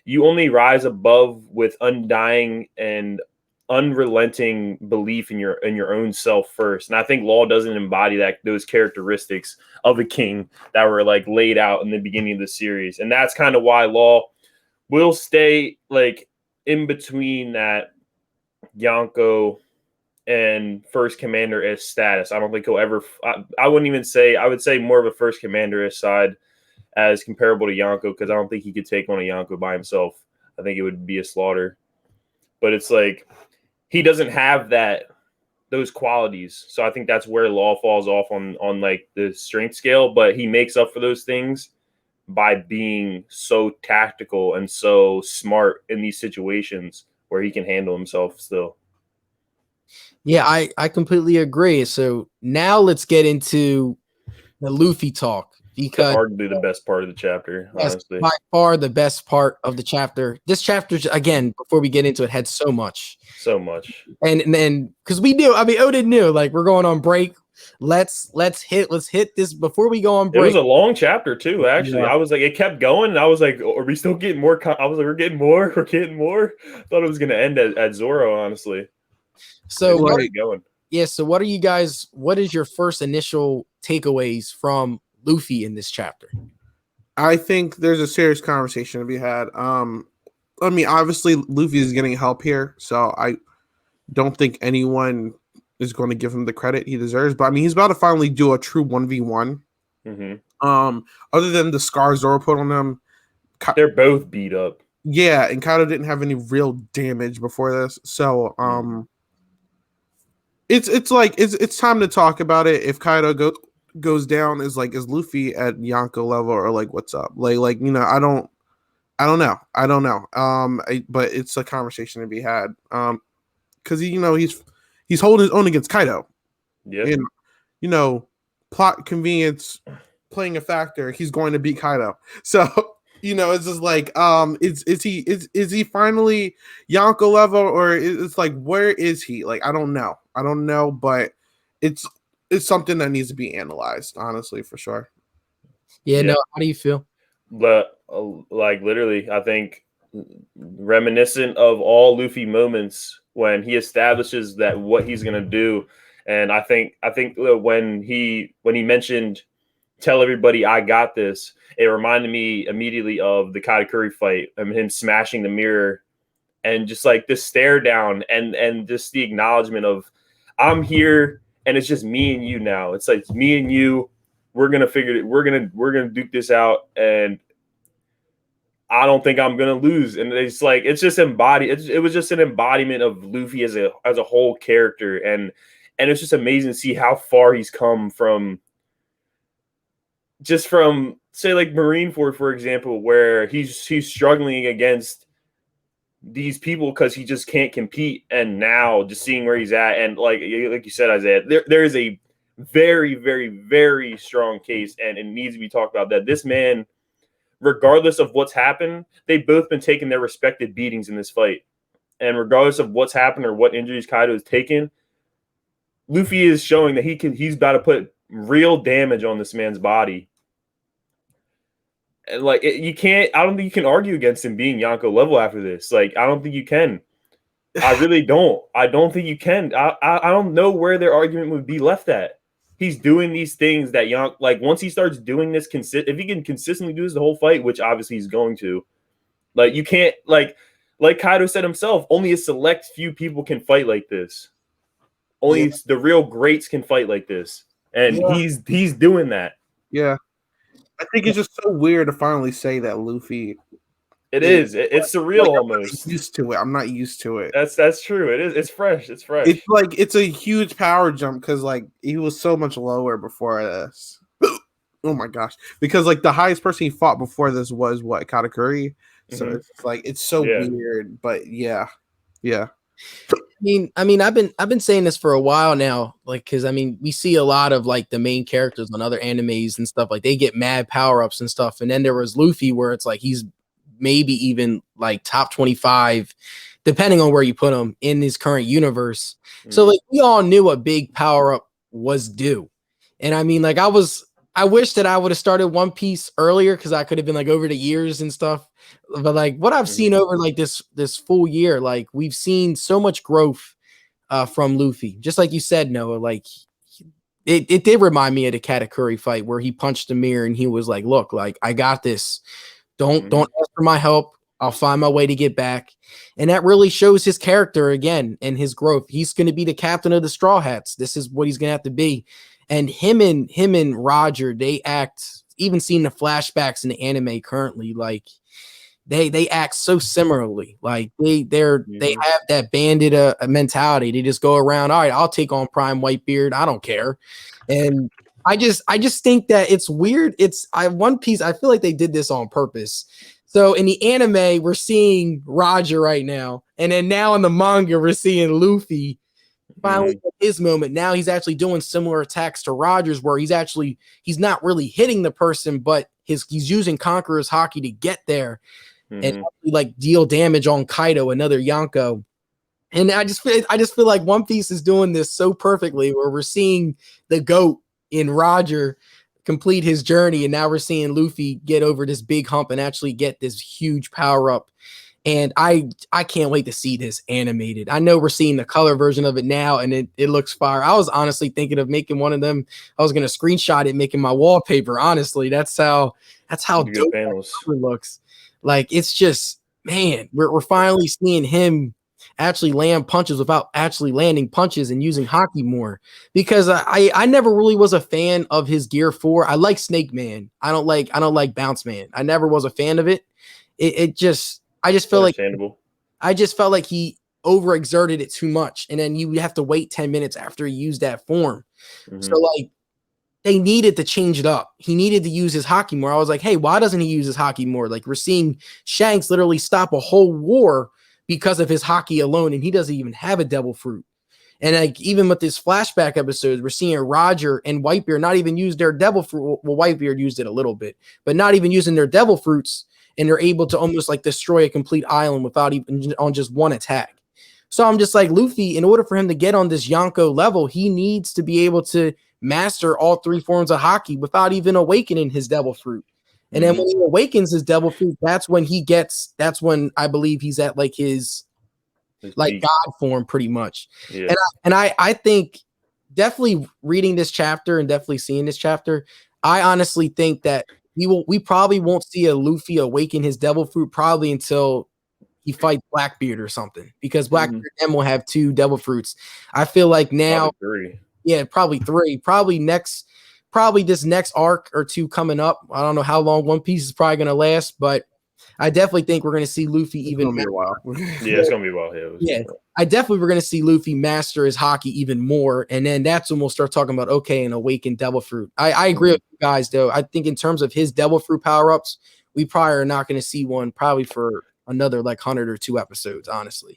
you only rise above with undying and unrelenting belief in your own self first. And I think Law doesn't embody those characteristics of a king that were like laid out in the beginning of the series. And that's kind of why Law will stay like in between that Yonko and first commander-ish status. I don't think he'll ever I wouldn't even say, I would say more of a first commander-ish side as comparable to Yonko, because I don't think he could take on a Yonko by himself. I think it would be a slaughter. But it's like he doesn't have those qualities. So I think that's where Law falls off on like the strength scale, but he makes up for those things by being so tactical and so smart in these situations where he can handle himself still. Yeah, I completely agree. So now let's get into the Luffy talk, because Arguably the best part of the chapter, yes, honestly. by far the best part of the chapter. This chapter, again, before we get into it, had so much. So much. And then because we knew, I mean, Odin knew, like, we're going on break. Let's hit this before we go on break. It was a long chapter too, actually. Yeah. I was like, it kept going, and I was like, are we still getting more? I was like, we're getting more. Thought it was gonna end at Zoro, honestly. So what are you going? Yeah, so what is your first initial takeaways from Luffy in this chapter? I think there's a serious conversation to be had. I mean, obviously Luffy is getting help here, so I don't think anyone is going to give him the credit he deserves. But I mean, he's about to finally do a true 1v1. Mm-hmm. Other than the scars Zoro put on them, they're both beat up. Yeah, and Kaido didn't have any real damage before this, so it's like it's time to talk about it. If Kaido goes down, is Luffy at Yonko level, or like what's up? Like I don't know. But it's a conversation to be had. Because he's holding his own against Kaido. Yeah, and plot convenience playing a factor. He's going to beat Kaido. So it's just like is he finally Yonko level, or it's like where is he? Like I don't know, but it's something that needs to be analyzed, honestly, for sure. Yeah. No, how do you feel? But like literally, I think reminiscent of all Luffy moments when he establishes that what he's gonna do, and I think when he mentioned tell everybody I got this, it reminded me immediately of the Katakuri fight. I mean, him smashing the mirror and just like this stare down and just the acknowledgement of I'm here and it's just me and you now. It's like it's me and you. We're gonna figure it. We're gonna duke this out, and I don't think I'm gonna lose. And it's like it's just embodied. It was just an embodiment of Luffy as a whole character, and and it's just amazing to see how far he's come from say like Marineford, for example, where he's struggling against these people because he just can't compete, and now just seeing where he's at, and like you said, Isaiah, there is a very, very, very strong case, and it needs to be talked about, that this man, regardless of what's happened, they've both been taking their respective beatings in this fight, and regardless of what's happened or what injuries Kaido has taken, Luffy is showing that he's about to put real damage on this man's body. And like you can't, I don't think you can argue against him being Yonko level after this. Like, I don't think you can. I really don't. I don't think you can. I don't know where their argument would be left at. He's doing these things that like once he starts doing this, if he can consistently do this the whole fight, which obviously he's going to, like you can't, like Kaido said himself, only a select few people can fight like this. Only the real greats can fight like this, and he's doing that. Yeah. I think it's just so weird to finally say that Luffy. It's surreal almost. I'm not used to it. I'm not used to it. That's true. It is. It's fresh. It's fresh. It's like it's a huge power jump because like he was so much lower before this. Oh my gosh! Because like the highest person he fought before this was what, Katakuri. So it's like it's so weird, but yeah. I mean, I've been saying this for a while now, like, because I mean, we see a lot of like the main characters on other animes and stuff, like they get mad power ups and stuff, and then there was Luffy, where it's like he's maybe even like top 25, depending on where you put him in his current universe. So like we all knew a big power up was due, and I mean, like I wish that I would have started One Piece earlier because I could have been like over the years and stuff. But like what I've seen over like this full year, like we've seen so much growth from Luffy. Just like you said, Noah, like it did remind me of the Katakuri fight where he punched the mirror and he was like, "Look, like I got this. Don't ask for my help. I'll find my way to get back." And that really shows his character again and his growth. He's going to be the captain of the Straw Hats. This is what he's going to have to be. And him and Roger, they act, even seeing the flashbacks in the anime currently, like they act so similarly. Like they have that bandit mentality. They just go around, all right, I'll take on Prime Whitebeard. I don't care. And I just think that it's weird. One Piece, I feel like they did this on purpose. So in the anime, we're seeing Roger right now. And then now in the manga, we're seeing Luffy finally his moment. Now he's actually doing similar attacks to Roger's, where he's not really hitting the person, but he's using Conqueror's Haki to get there and like deal damage on Kaido, another Yonko. And I just feel like One Piece is doing this so perfectly, where we're seeing the GOAT in Roger complete his journey, and now we're seeing Luffy get over this big hump and actually get this huge power up. And I can't wait to see this animated. I know we're seeing the color version of it now, and it looks fire. I was honestly thinking of making one of them. I was gonna screenshot it, making my wallpaper. Honestly, that's how dope that cover looks. Like it's just, man, we're finally seeing him actually land punches without actually landing punches and using Haki more. Because I never really was a fan of his Gear 4. I like Snake Man. I don't like Bounce Man. I never was a fan of it. I just felt like he overexerted it too much, and then you have to wait 10 minutes after he used that form. So like they needed to change it up. He needed to use his Haki more. I was like, hey, why doesn't he use his Haki more? Like we're seeing Shanks literally stop a whole war because of his Haki alone, and he doesn't even have a Devil Fruit. And like even with this flashback episodes, we're seeing Roger and Whitebeard not even use their Devil Fruit. Well, Whitebeard used it a little bit, but not even using their Devil Fruits, and they're able to almost like destroy a complete island without even on just one attack. So I'm just like, Luffy, in order for him to get on this Yonko level, he needs to be able to master all three forms of Haki without even awakening his Devil Fruit. And then when he awakens his Devil Fruit, that's when I believe he's at like his like peak. God form pretty much. Yeah. And I think definitely reading this chapter and definitely seeing this chapter, I honestly think that we probably won't see a Luffy awaken his Devil Fruit probably until he fights Blackbeard or something, because Blackbeard and will have 2 Devil Fruits. I feel like now, probably 3, probably this next arc or 2 coming up. I don't know how long One Piece is probably going to last, but I definitely think we're going to see Luffy It's even gonna be a while. Yeah, it's gonna be well. Yeah, I definitely we're going to see Luffy master his hockey even more, and then that's when we'll start talking about okay, and awaken Devil Fruit. I agree with you guys though. I think in terms of his Devil Fruit power ups, we probably are not going to see one probably for another like 100 or 2 episodes. Honestly,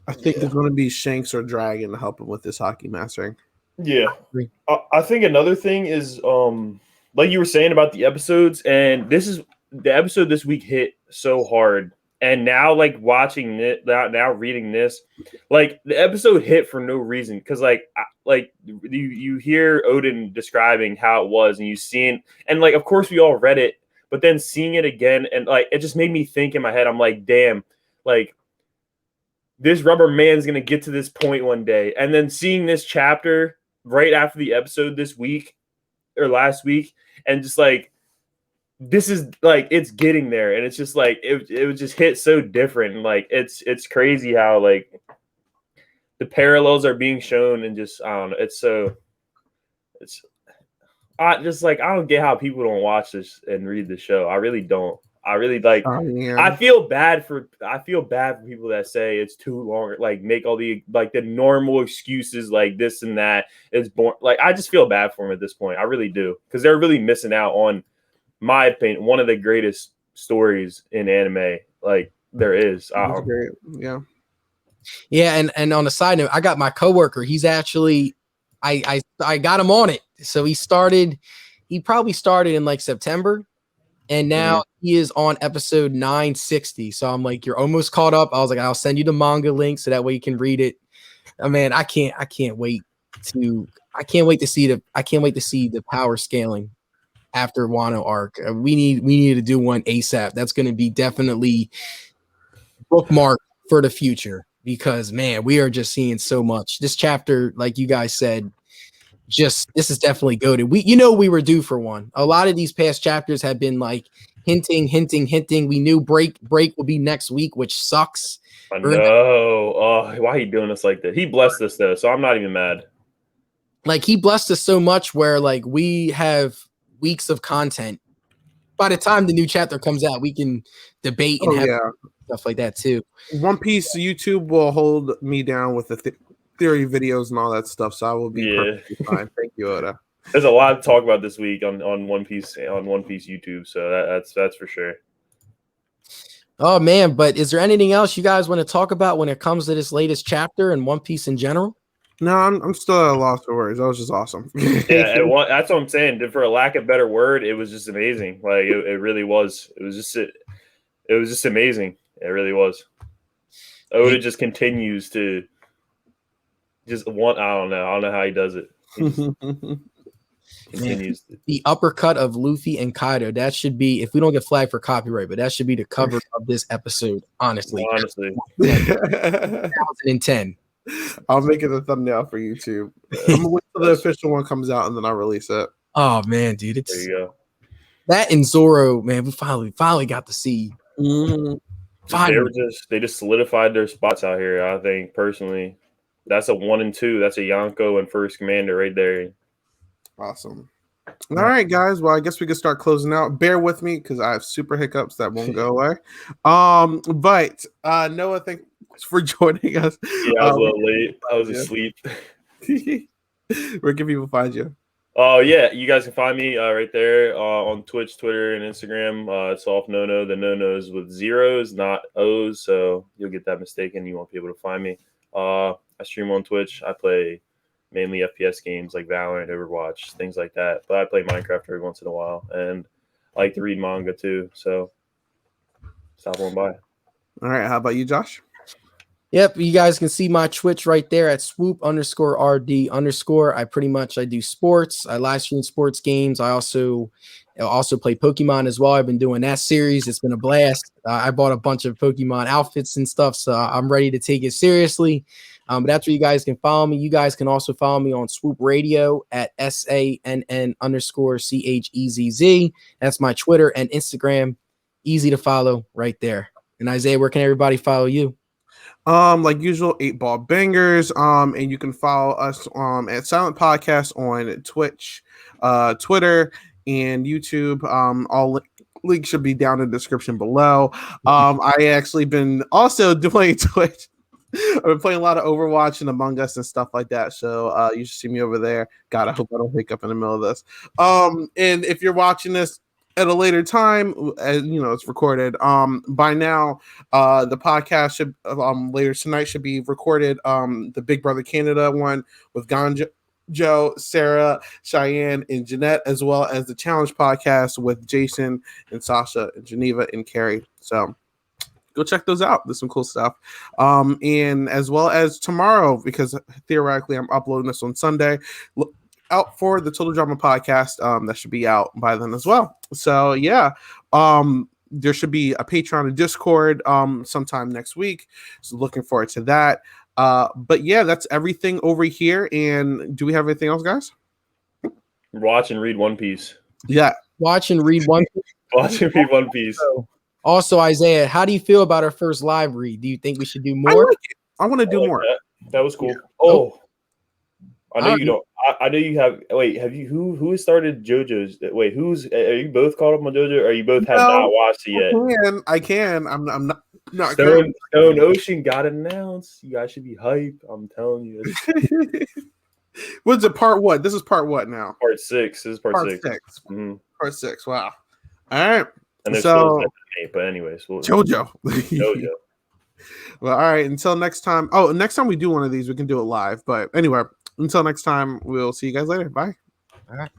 I think there's gonna be Shanks or Dragon to help him with this hockey mastering. Yeah. agree. I think another thing is like you were saying about the episodes, and this is the episode this week hit so hard. And now like watching it now reading this, like the episode hit for no reason because like you hear Odin describing how it was and you seen and like of course we all read it, but then seeing it again and like it just made me think in my head, I'm like, damn, like this rubber man's gonna get to this point one day. And then seeing this chapter right after the episode this week or last week, and just like this is like it's getting there, and it's just like it would just hit so different. And like it's crazy how like the parallels are being shown, and just I don't know, it's I just like I don't get how people don't watch this and read the show. I really don't. I really like. Yeah. I feel bad for people that say it's too long, like make all the like the normal excuses like this and that. It's born like I just feel bad for them at this point. I really do because they're really missing out on, my opinion, one of the greatest stories in anime like there is. That's great. Yeah. Yeah, and on a side note, I got my coworker. He's actually, I got him on it. So he probably started in like September, and now he is on episode 960. So I'm like, you're almost caught up. I was like, I'll send you the manga link so that way you can read it. Oh, man, I can't wait to see the power scaling after Wano arc. We need to do one ASAP. That's going to be definitely bookmark for the future because man, we are just seeing so much. This chapter, like you guys said, this is definitely goated. We were due for one. A lot of these past chapters have been like hinting. We knew break will be next week, which sucks. I know. Oh, why are you doing us like that? He blessed us though, so I'm not even mad. Like he blessed us so much where like we have weeks of content. By the time the new chapter comes out, we can debate and have stuff like that too. One Piece YouTube will hold me down with the theory videos and all that stuff, so I will be perfectly fine. Thank you, Oda. There's a lot to talk about this week on One Piece YouTube, so that's for sure. Oh man, but is there anything else you guys want to talk about when it comes to this latest chapter and One Piece in general? No, I'm still at a loss for words. That was just awesome. Yeah, that's what I'm saying. For a lack of a better word, it was just amazing. Like it really was. It was just amazing. It really was. Oda just continues to just want. I don't know how he does it. He just continues. The uppercut of Luffy and Kaido. That should be, if we don't get flagged for copyright, but that should be the cover of this episode. Honestly, 2010. I'll make it a thumbnail for YouTube. I'm gonna wait till the official one comes out and then I'll release it. Oh man, dude, There you go. That and Zoro, man, we finally got to see. They just solidified their spots out here. I think personally, that's a 1 and 2. That's a Yonko and First Commander right there. Awesome. All right, guys. Well, I guess we could start closing out. Bear with me because I have super hiccups that won't go away. But Noah, thanks for joining us. Yeah, I was a little late. I was asleep. Where can people find you? Oh yeah, you guys can find me right there on Twitch, Twitter, and Instagram. It's off no. The no-nos with zeros, not O's, so you'll get that mistaken. You won't be able to find me. I stream on Twitch. I play mainly FPS games like Valorant, Overwatch, things like that. But I play Minecraft every once in a while, and I like to read manga too. So stop on by. All right, how about you, Josh? Yep, you guys can see my Twitch right there at swoop_RD_. I do sports. I live stream sports games. I also play Pokemon as well. I've been doing that series. It's been a blast. I bought a bunch of Pokemon outfits and stuff, so I'm ready to take it seriously. But that's where you guys can follow me. You guys can also follow me on Swoop Radio at SANN_CHEZZ. That's my Twitter and Instagram. Easy to follow right there. And Isaiah, where can everybody follow you? Like usual, 8-Ball Bangers. And you can follow us at Silent Podcast on Twitch, Twitter, and YouTube. All link should be down in the description below. I actually been also playing Twitch. I've been playing a lot of Overwatch and Among Us and stuff like that. So you should see me over there. God, I hope I don't wake up in the middle of this. And if you're watching this at a later time, it's recorded. By now, the podcast should later tonight should be recorded. The Big Brother Canada one with Joe, Sarah, Cheyenne, and Jeanette, as well as the Challenge podcast with Jason and Sasha and Geneva and Carrie. So go check those out. There's some cool stuff. And as well as tomorrow, because theoretically I'm uploading this on Sunday, look out for the Total Drama podcast. That should be out by then as well. So yeah, there should be a Patreon and Discord sometime next week. So looking forward to that. But yeah, that's everything over here. And do we have anything else, guys? Watch and read One Piece. Yeah. Watch and read One Piece. Watch and read One Piece. Also, Isaiah, how do you feel about our first live read? Do you think we should do more? I like it. I want to do more. That was cool. Yeah. Oh, I know you don't. I know you have. Wait, have you? Who has started JoJo's? Wait, are you both caught up on JoJo? Or you both have not watched it yet? I can. I'm not. Stone Ocean got announced. You guys should be hype. I'm telling you. What's it? Part what? This is part what now? Part 6. This is part 6. Mm-hmm. Part 6. Wow. All right. And there's still 8, but anyways, JoJo. Well, all right. Until next time. Oh, next time we do one of these, we can do it live. But anyway, until next time, we'll see you guys later. Bye. All right.